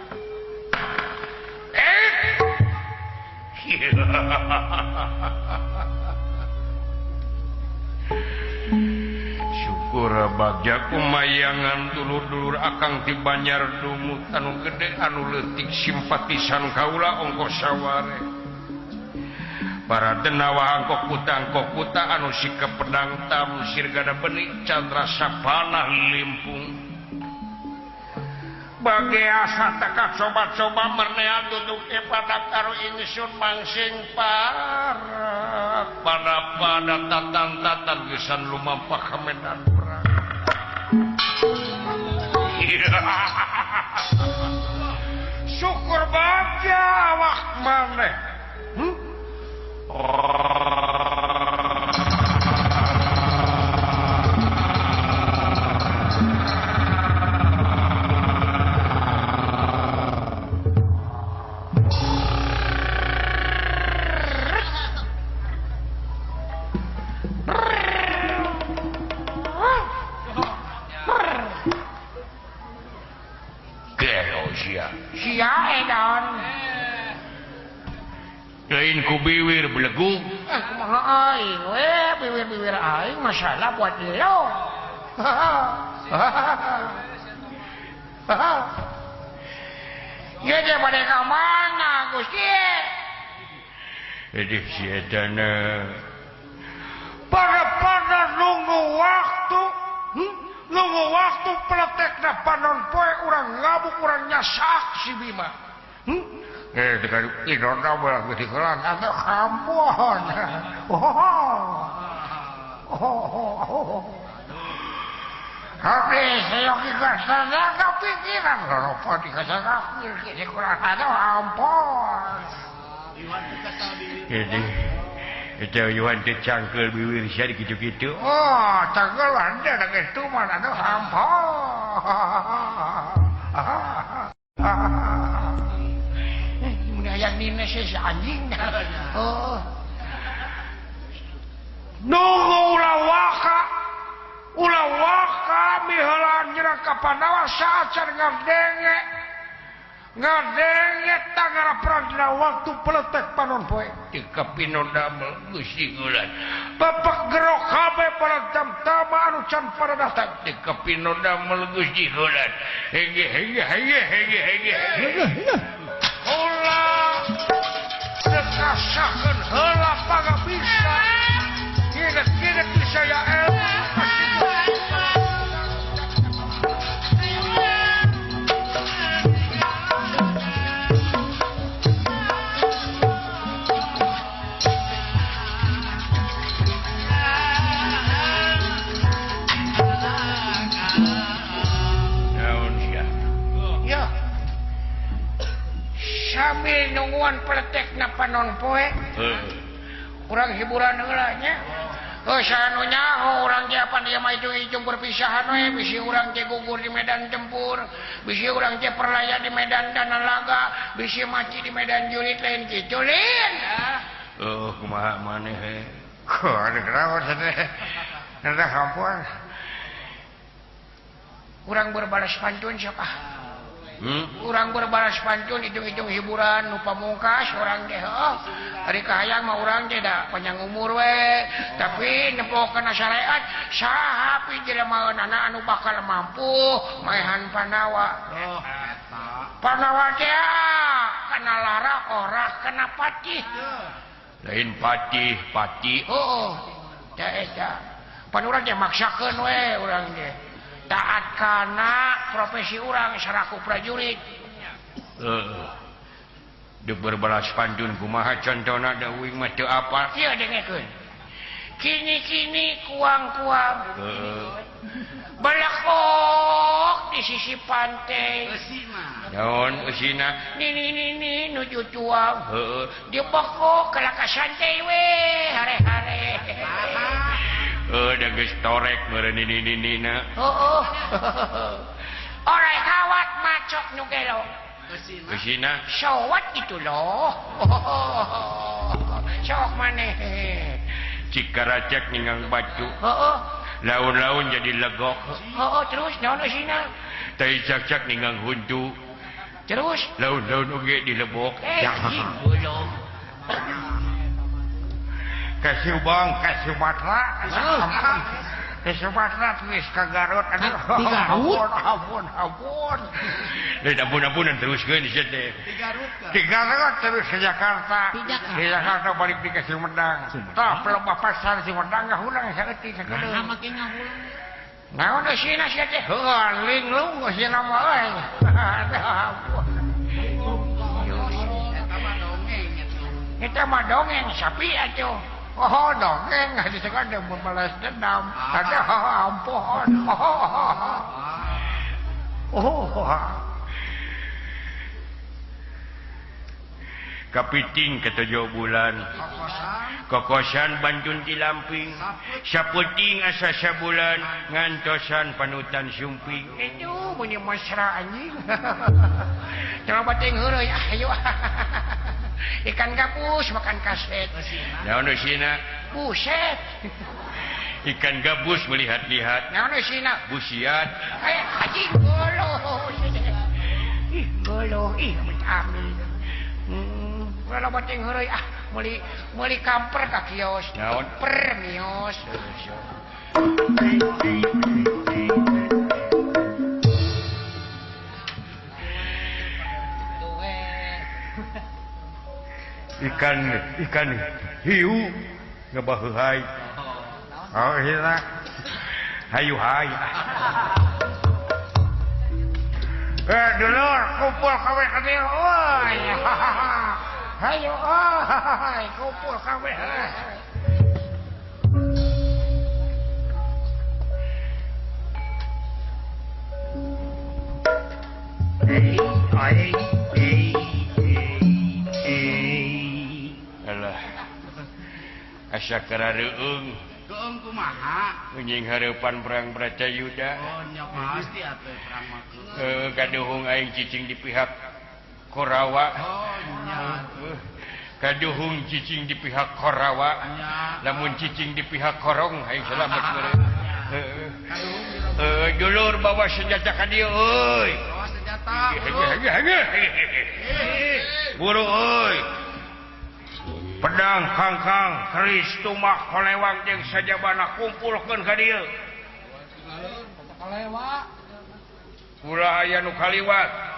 syukur bagja kumayangan dulur-dulur akang ti Banyar Dumut anu gede anu leutik simpatisan kaula ongko saware para denawa angkok-kuta anu sikep pedang tam sirgana benik candra sapanah limpung bage asa teka coba-coba mernea duduk pada karo ingsun mangsing parak pada tatan gesan lumampah ka medan perang syukur bagja awak maneh Sia edan lain ku biwir belegug kumaha aing we biwir-biwir aing masalah buat lo ya dia pada ka mana Gusti jadi si edana pada nunggu waktu peletekna panon poe urang ngabuk urang nyasak si Bima tekan idona bae dikelan atau kampun tapi saya kira kepikiran kalau pati kasar kiri kurang ada ampun jadi itu Yuhan dicangkel biwir sia gitu-gitu oh cangkelan dia ada itu mana ada ampun yang ini si anjing oh nunggu ulah waka miheula nyerang ka Pandawa saacan ngadenge tangara perang dina waktu peletek panon poe tika pinodamel Gusti Gulan bapak gerok kabeh pada tamtama anu can pada datang tika pinodamel Gusti Gulan hege ulah dekasakeun heula pangabisa kinet bisa ya sambil nungguan peletekna panon poe kurang hiburan heula nya sanunya urang teh apa dia mah ijung perpisahan we bisi urang teh gugur di medan tempur bisi urang teh perlaya di medan Danalaga bisi mati di medan jurit lain kitu lin kumaha maneh ada kenapa teh ada kampung urang berbalas pantun siapa urang berbalas pantun hitung-hitung hiburan nu pamungkas urang teh ari kahayang mah urang teh da panjang umur we tapi nempokeun syariat saha pi jelemaeunana anu bakal mampu maehan Pandawa Pandawa teh kana lara ora kana patih lain pati teh eta pan urang teh maksakeun we urang teh taat kana profesi urang saraku prajurit dek berbalas pantun kumaha contona da uing mah teu apal ieu dengekeun kini kuang-kuang balakok di sisi pantai naon usina ni nuju cuang dia bakok kelaka santai we hare-hare da geus torek meureun ini Orai kawat macok nu gelo usina sowat itu loh sok maneh cikaracak ningang batu laun-laun jadi legok terus naon usina tai cak-cak ningang hundu terus laun-laun oge dilebok belum kasih bang kasih batra kasih batra tulis ke Garut ampun ampun teruskeun di situ di Garut terus ke Jakarta di Jakarta balik di Sumedang tah pelomba pasar Sumedang ngahulang saeutik sakedeung make ngahulang naon sina sia teh heuh linglung sina mah euy eta mah dongeng sapi atuh dongeng hadi sekadar membalas dendam ada ampun kapiting ketujuh bulan kokosan bantun di lamping saputing asa sabulan ngantosan panutan sumping itu bunyi mesra anjing coba ting heureuy ayo ikan gabus makan kaset naon usina buset ikan gabus melihat-lihat naon usina busiat anjing goloh amin kalau bating heureuy meuli kamper ka kios naon permios ikan hiu ngebaheuhai hira hayu hai dulur kumpul kabeh ka dieu euy hayu kumpul kabeh asa karareueung kumaha nying hareupan perang Bratayuda nya pasti atuh perang mah kaduhung aing cicing di pihak Korawa nya kaduhung cicing di pihak Korawa lamun cicing di pihak Korong aing selamat meureun dulur bawa senjata ka dieu euy bawa senjata buru euy pedang kangkang keris tumak kolewang jeung sajabana kumpulkeun ka dieu kalewa ulah aya nu kaliwat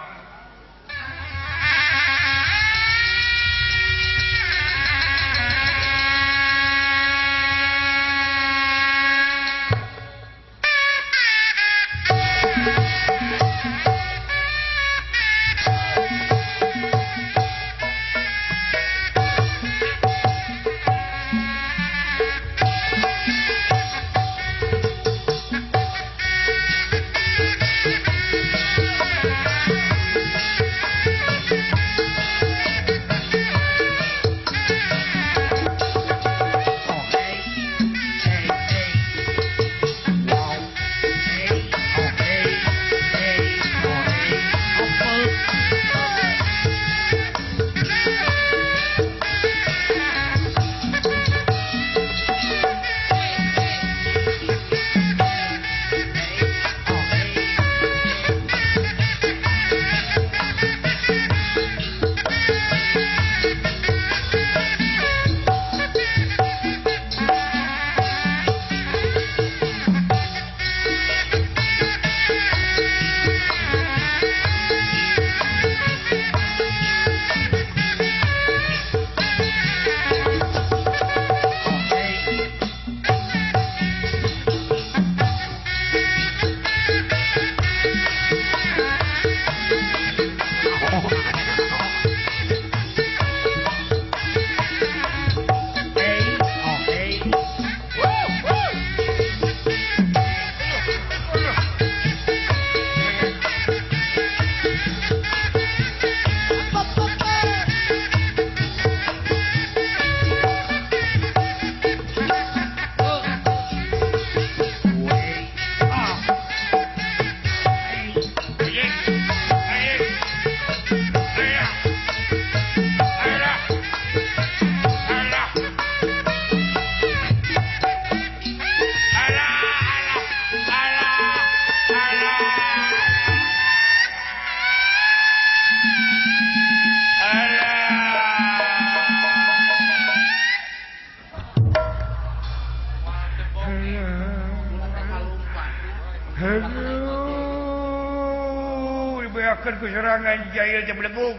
disalahkan ku serangan jahil teh belebung.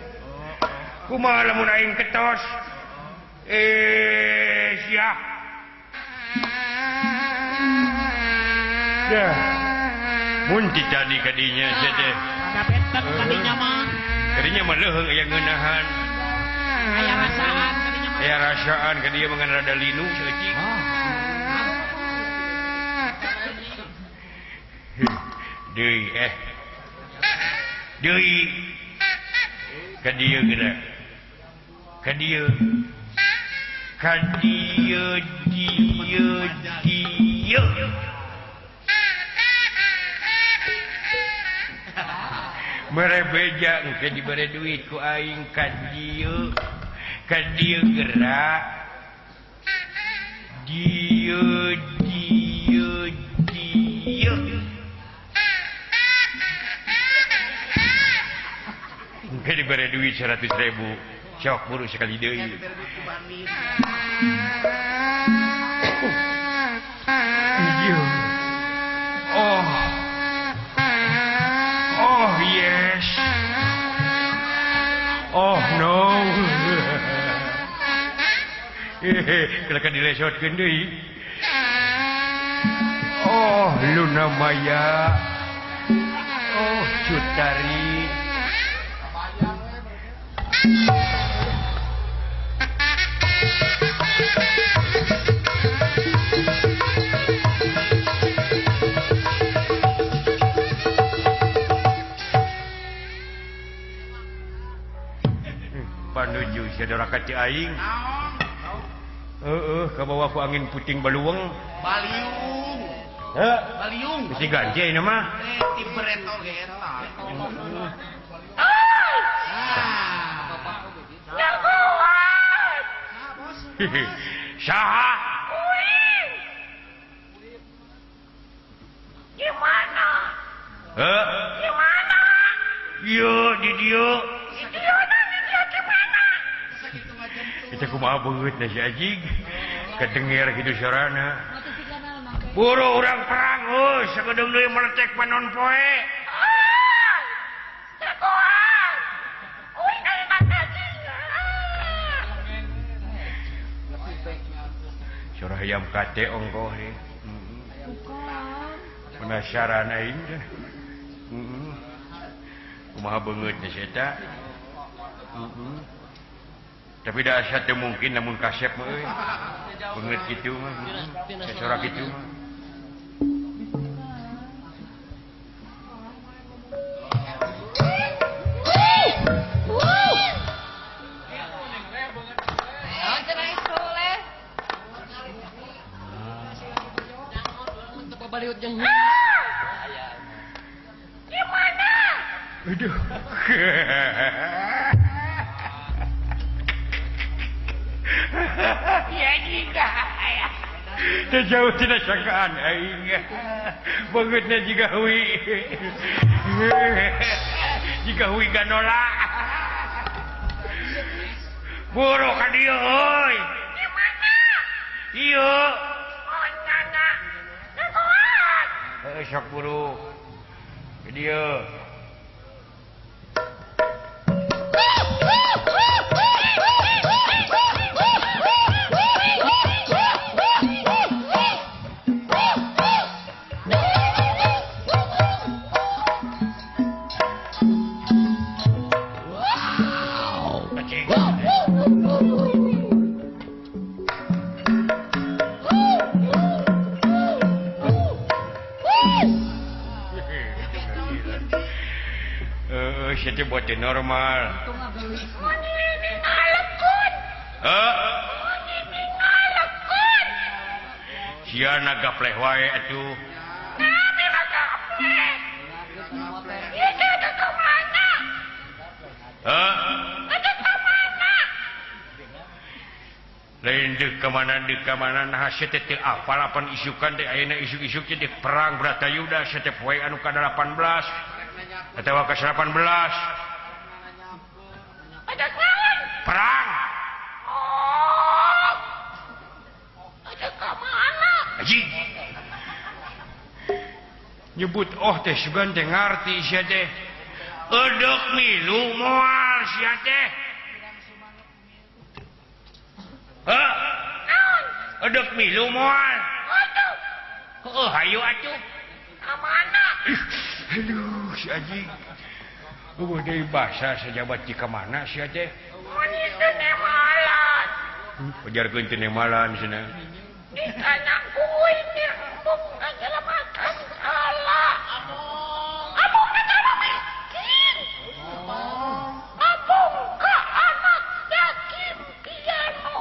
Kumaha lamun aing ketos? Sia. Ya. Mun jadi kadinya teh. Ada benten kadinya mah. Kadinya mah leuheung aya ngeunahan. Aya rasaan kadinya mah. Aya rasaan kadinya mangan rada linu ceucing. Deui Deui kadieu geura kadieu dieu mere beja engke dibere duit ku aing kadieu geura dieu engke dibere duit 100.000 sok buru sekali deui Oh yes. Oh no. Kelakan dilesotkeun deui. Oh Luna Maya. Oh Cutari. Panuju sadara kati aing. Ka bawah ku angin puting baluweng. Baliung. Baliung. Mesti ganje ieu mah. Ti beret oge eta. Jagoan. Saha? Gimana? Gimana? Yo di dieu. Kita kumaha beut na si Ajig. Kedenger kitu sarana. Buru urang perang sakedeung deui meletek panon poe. Jagoan. Uy ka Ajig. Surah ayam kate ongkoh he. Penasaran aing teh. Kumaha beungeut na si eta. Tapi dahsyat teh mungkin namun kasep mah euy. Beungeut kitu mah. Sesora kitu mah. Gimana? Aduh. Ya juga ya. Jauh tidak sangkaan aing. Beungeutna jiga hui. Jiga hui ganola. Buru ka dieu euy. Di mana? Ieu. Oh nyana. Jagoan. Sok buru. Ka dieu. Itu buat normal. Ini ngalekun. Ini ngalekun. Sia naga pleh wae atuh. Nabi naga pleh. Itu ke mana? Itu ke mana? Lain deuk ka mana nah seteu teu apal apan isukan teh ayeuna isuk-isuk teh perang Bratayuda setep poe anu ka-18. Atawa ke 18 ada perang. Oh ada ke mana Haji nyebut teh sugan teh ngarti sia teh Edek milu moal sia teh. Edek milu moal. Hayu atuh. Kamana? Aduh, si Aji. Deui basa sajabat di kamana sia teh? Mun teu nemalan. Pajarkeun teu nemalan cenah. Ditanya kuy embung adalah makan kala. Abung negara miskin. Abung ke anak yatim piano.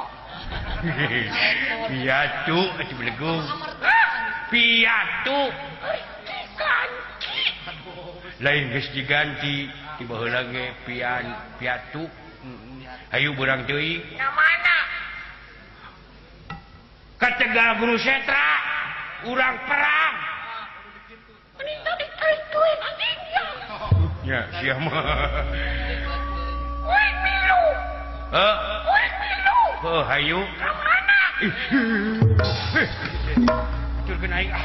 Piatu atuh belegung. Piatu Diganti. lain geus diganti ti baheula ge piatu. Hayu beurang teuing. Na mana? Ka Tegal Guru Setra urang perang. Mending tadi karituin anjing ya. Ya, sia mah. Woi milu. Woi milu. Hayu. Na mana? Turkeun aing ah.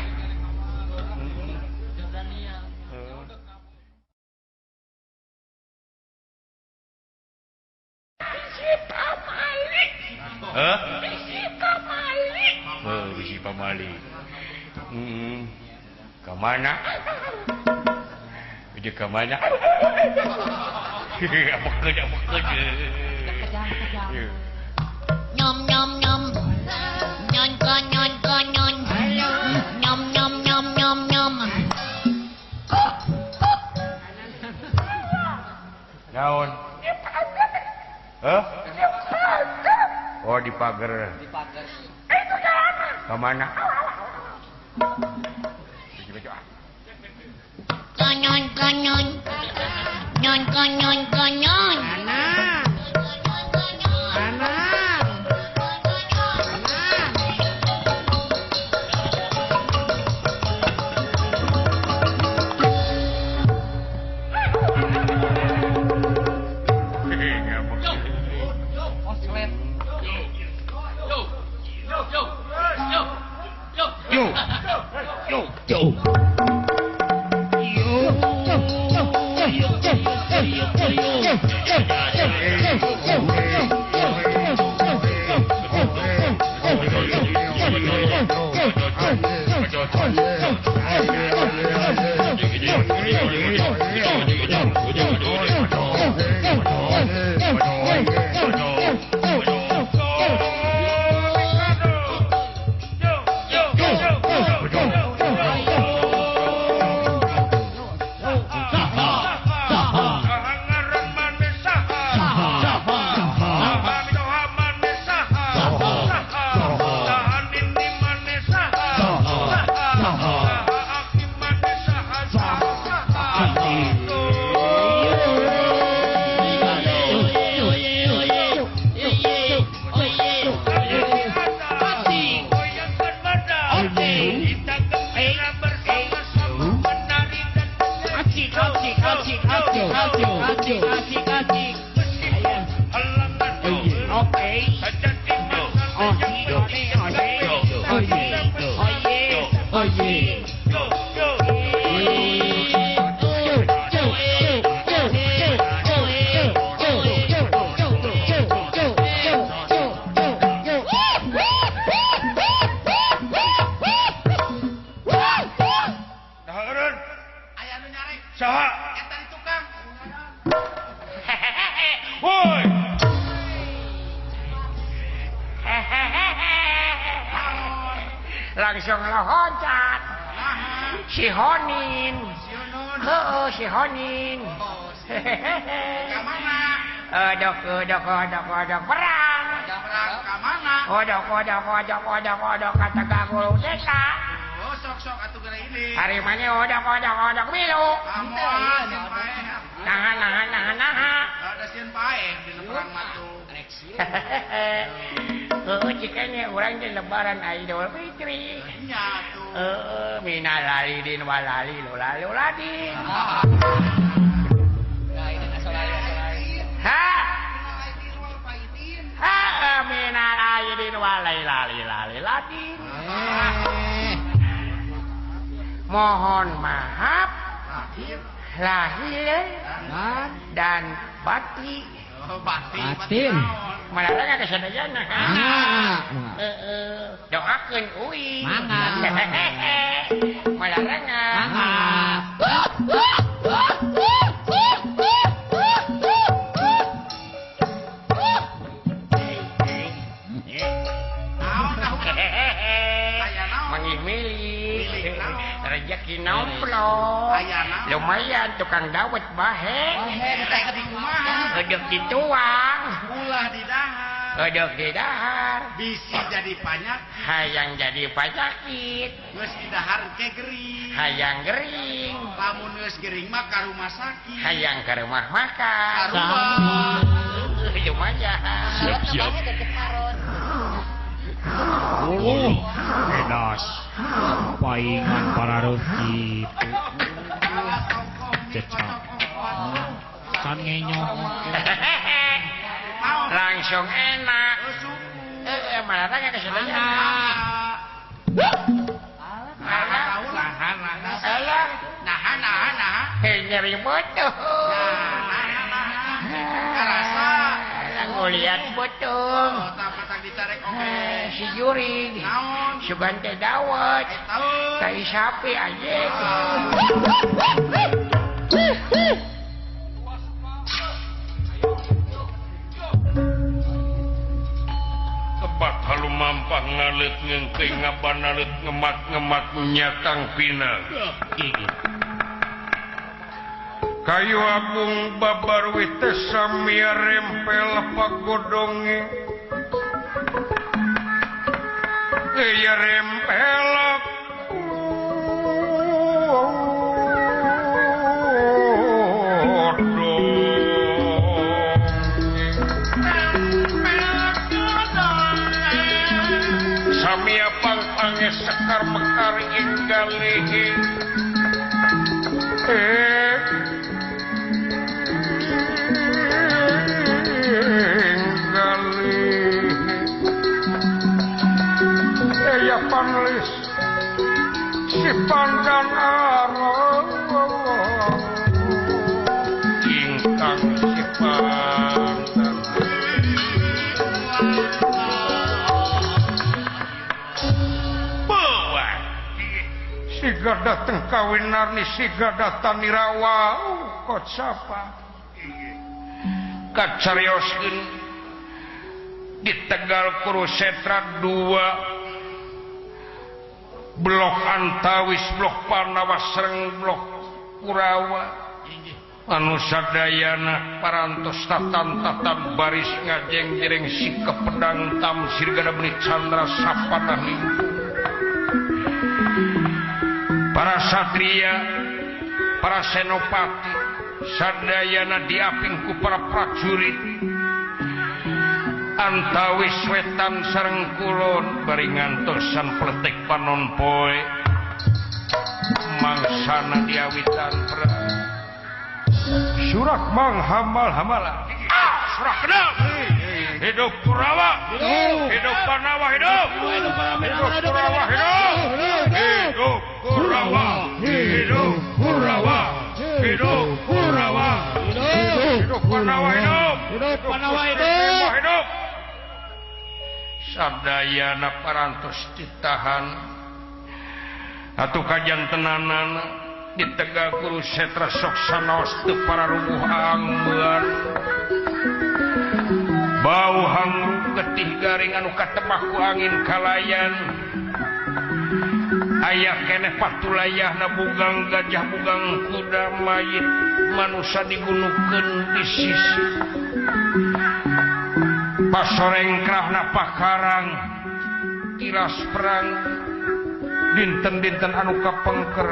Bisi pamali. Bisi pamali. Bisi pamali. Kamana? Dia kamana? Apa kerja? Nyom nyom nyom. Nyon kon nyon kon nyon. Nyom nyom nyom nyom nyom. Naon? Oh di pagar. Kamana? Konyon konyon. Nyon konyon konyon. Langsung loncat. Si Honin. Si Honin. Kamana? Odok perang. Perang kamana? Odok kata Guru Setra. Oh, sok-sok atuh gara ini. Hari mana odok milu. Amoan, sieun paeh. Nah. Ada sieun paeh di perang matu. Cikanya orang di lebaran Idul Fitri. Nya tuh. Minal aidin wal aidin. Minal aidin wal aidin. Mohon maaf lahir dan batin. Batin. Malarang kesadayana kan. Doakeun uing. Mangga. Malarang. Rezeki nomplok. Lumayan tukang dawet bahe. Rezeki tuang. Ulah di dahar. Uduk di dahar. Bisa jadi banyak. Hayang jadi penyakit. Geus di dahar ke gering. Hayang gering. Lamun geus gering mah ka rumah sakit. Hayang ke rumah makan. Sarua. Lumayan. Siap. Edas. Paingan para rezeki. Cecak. San ngenyong. Langsung enak. Malarang kesadayana. Alah. Nah. Nyeri bodoh. Karasa. Nguliat bodoh. Patak ditarek oke. Si Juri. Naon? Sugan teh dawet. Tahu. Tai sapi aja. Kebat halu mampah ngalit ngengkei ngabanalit ngemat nyakang pina. Kayu agung babarwi tesamia rempel pagodonge. Iya rempel samia pangpange sekar mekar inggalihi. Ya panulis si pandan arang ingkang si pandan bawa siga dateng kawinarni siga datang nirawa kok sapa kacarioskeun di Tegal Kurusetra 2 Blok Antawis, Blok Panawa, Sereng, Blok Kurawa, anu sadayana parantos tatan baris ngajeng jereng sikep pedang tam sirgana benih candra sapanah lingkung. Para satria, para senopati, sadayana diaping ku para prajurit. Antawis wetan sareng kulon bari ngantosan pletek panon poe mangsana diawitan perang surak mang hamal-hamalan surak kedap hidup Kurawa hidup Panawa hidup Kurawa hidup Kurawa hidup Kurawa hidup Kurawa hidup Panawa hidup Panawa hidup sadayana parantos ditahan atuh kajantenanan di Tegal Kurusetra sok sanaos teu pararubuh angbeun bau hangruk getih garing anu katebak ku angin kalayan aya keneh patulayahna bugang gajah bugang kuda mayit manusia digunukeun di sisi pasorengkrahna pakarang tiras perang dinten-dinten anu kapengker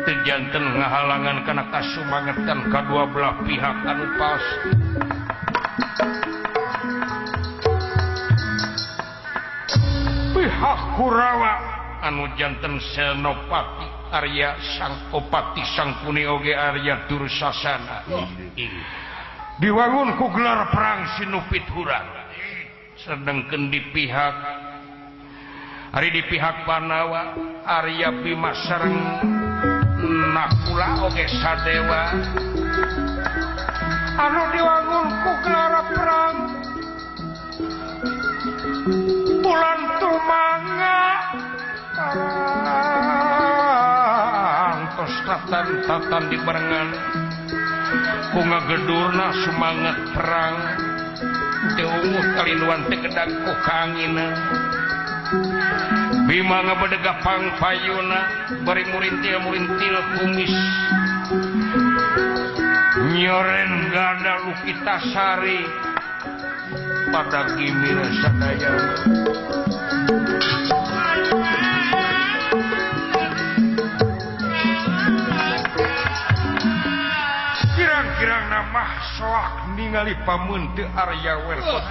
teu janten ngahalangan kana kasumangetan kadua belah pihak anu pasti pihak Kurawa anu janten Senopati Arya Sangkopati Sangkuni oge Arya Dursasana diwangun ku gelar perang Sinupit Hurang sedengkeun di pihak Panawa Arya Bima sareng Dracula oge sadewa anu diwangun ku gelara perang bulan tumanga antos tatan dibarengan ku ngagedurna semangat perang teu unguh kalinuan teh gedag ku kaangina Bima ngabedega pangpayuna bari murintil kumis nyoren gada Lukitasari pada gimira sadaya kirang-kirang nama soak ningali pamun teu Arya Werkot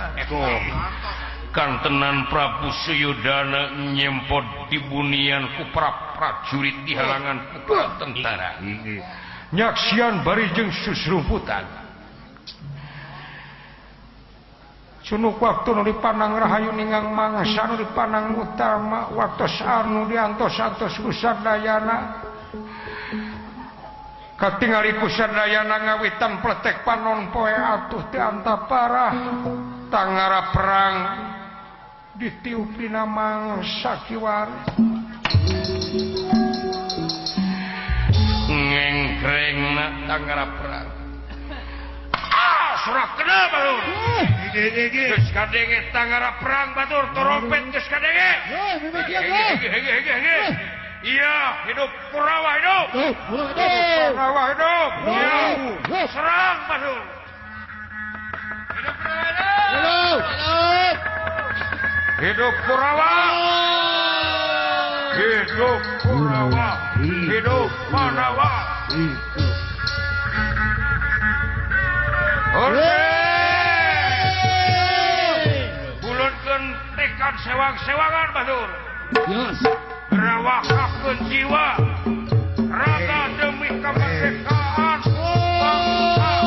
Kantenan Prabu Suyudana nyempot di bunian ku prajurit di halangan ku tentara nyaksian bari jeung susrumputan sunuk waktu nu dipandang rahayu ningang mangsa nu dipandang utama waktos anu diantos-antos kusadayana katingali kusadayana ngawitan pletek panon poe atuh ti antapara tangara perang ditiupina mangsa kiwari ngengkrengna tangara perang surak kena batur geus kadenge tangara perang batur trompet geus kadenge iya hidup Kurawa hidup Kurawa hidup iya serang batur hidup Kurawa hidup Kurawa hidup Kurawa hidup Pandawa bulunkeun tekad sewang-sewangan batur gerawakakeun jiwa raga demi kemerdekaan bangsa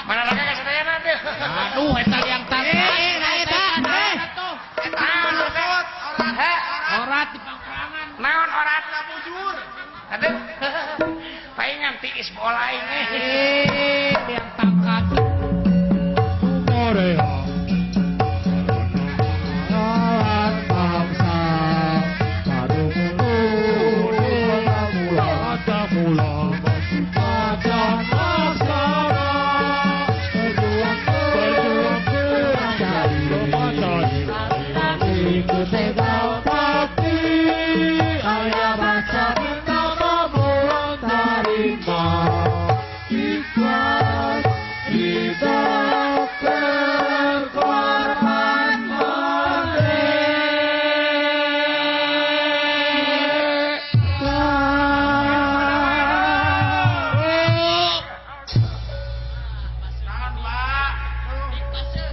Mana lagi kasih tanya Aduh, eta yang tangkat. Orat di pangkalangan. Naon orat? Bujur. Aduh. Palingan tiis bola ini. Yang tangkat. Morea.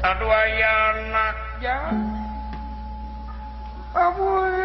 Aduh aya anak ya. Ampun.